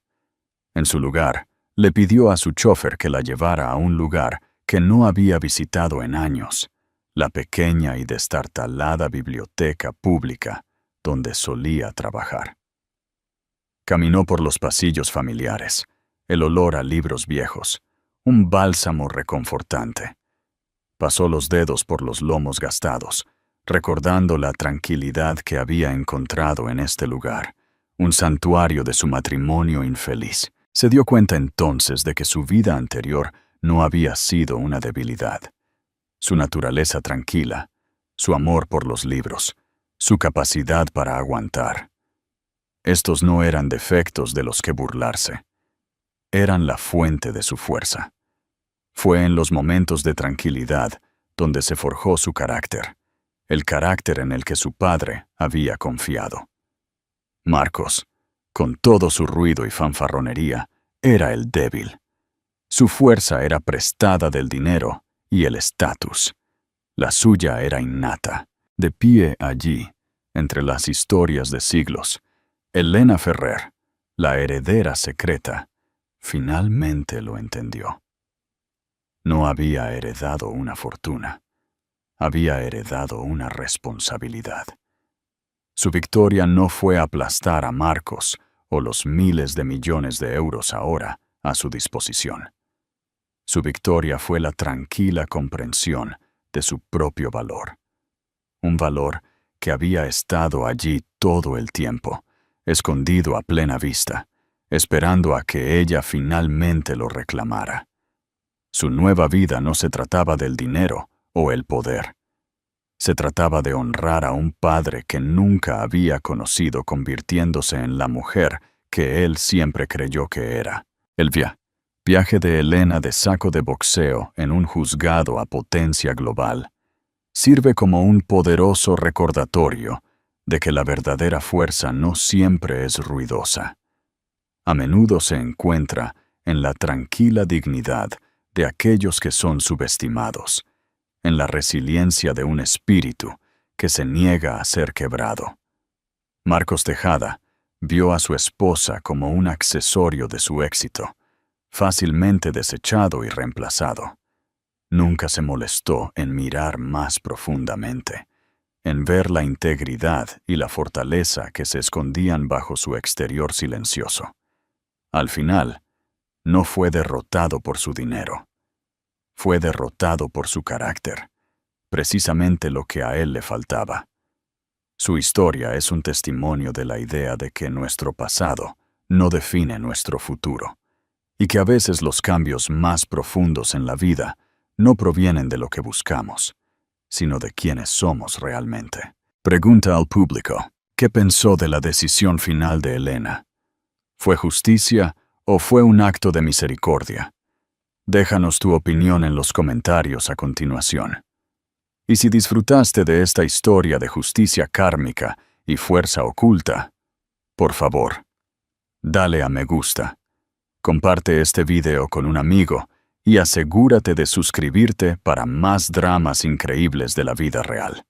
En su lugar, le pidió a su chofer que la llevara a un lugar que no había visitado en años, la pequeña y destartalada biblioteca pública donde solía trabajar. Caminó por los pasillos familiares, el olor a libros viejos, un bálsamo reconfortante. Pasó los dedos por los lomos gastados, recordando la tranquilidad que había encontrado en este lugar, un santuario de su matrimonio infeliz. Se dio cuenta entonces de que su vida anterior no había sido una debilidad. Su naturaleza tranquila, su amor por los libros, su capacidad para aguantar. Estos no eran defectos de los que burlarse. Eran la fuente de su fuerza. Fue en los momentos de tranquilidad donde se forjó su carácter, el carácter en el que su padre había confiado. Marcos, con todo su ruido y fanfarronería, era el débil. Su fuerza era prestada del dinero y el estatus. La suya era innata. De pie allí, entre las historias de siglos, Elena Ferrer, la heredera secreta, finalmente lo entendió. No había heredado una fortuna. Había heredado una responsabilidad. Su victoria no fue aplastar a Marcos o los miles de millones de euros ahora a su disposición. Su victoria fue la tranquila comprensión de su propio valor. Un valor que había estado allí todo el tiempo, escondido a plena vista, esperando a que ella finalmente lo reclamara. Su nueva vida no se trataba del dinero o el poder. Se trataba de honrar a un padre que nunca había conocido convirtiéndose en la mujer que él siempre creyó que era. El viaje de Elena de saco de boxeo en un juzgado a potencia global sirve como un poderoso recordatorio de que la verdadera fuerza no siempre es ruidosa. A menudo se encuentra en la tranquila dignidad de aquellos que son subestimados, en la resiliencia de un espíritu que se niega a ser quebrado. Marcos Tejada vio a su esposa como un accesorio de su éxito, fácilmente desechado y reemplazado. Nunca se molestó en mirar más profundamente, en ver la integridad y la fortaleza que se escondían bajo su exterior silencioso. Al final, no fue derrotado por su dinero. Fue derrotado por su carácter, precisamente lo que a él le faltaba. Su historia es un testimonio de la idea de que nuestro pasado no define nuestro futuro, y que a veces los cambios más profundos en la vida no provienen de lo que buscamos, sino de quienes somos realmente. Pregunta al público, ¿qué pensó de la decisión final de Elena? ¿Fue justicia o fue un acto de misericordia? Déjanos tu opinión en los comentarios a continuación. Y si disfrutaste de esta historia de justicia kármica y fuerza oculta, por favor, dale a me gusta, comparte este video con un amigo y asegúrate de suscribirte para más dramas increíbles de la vida real.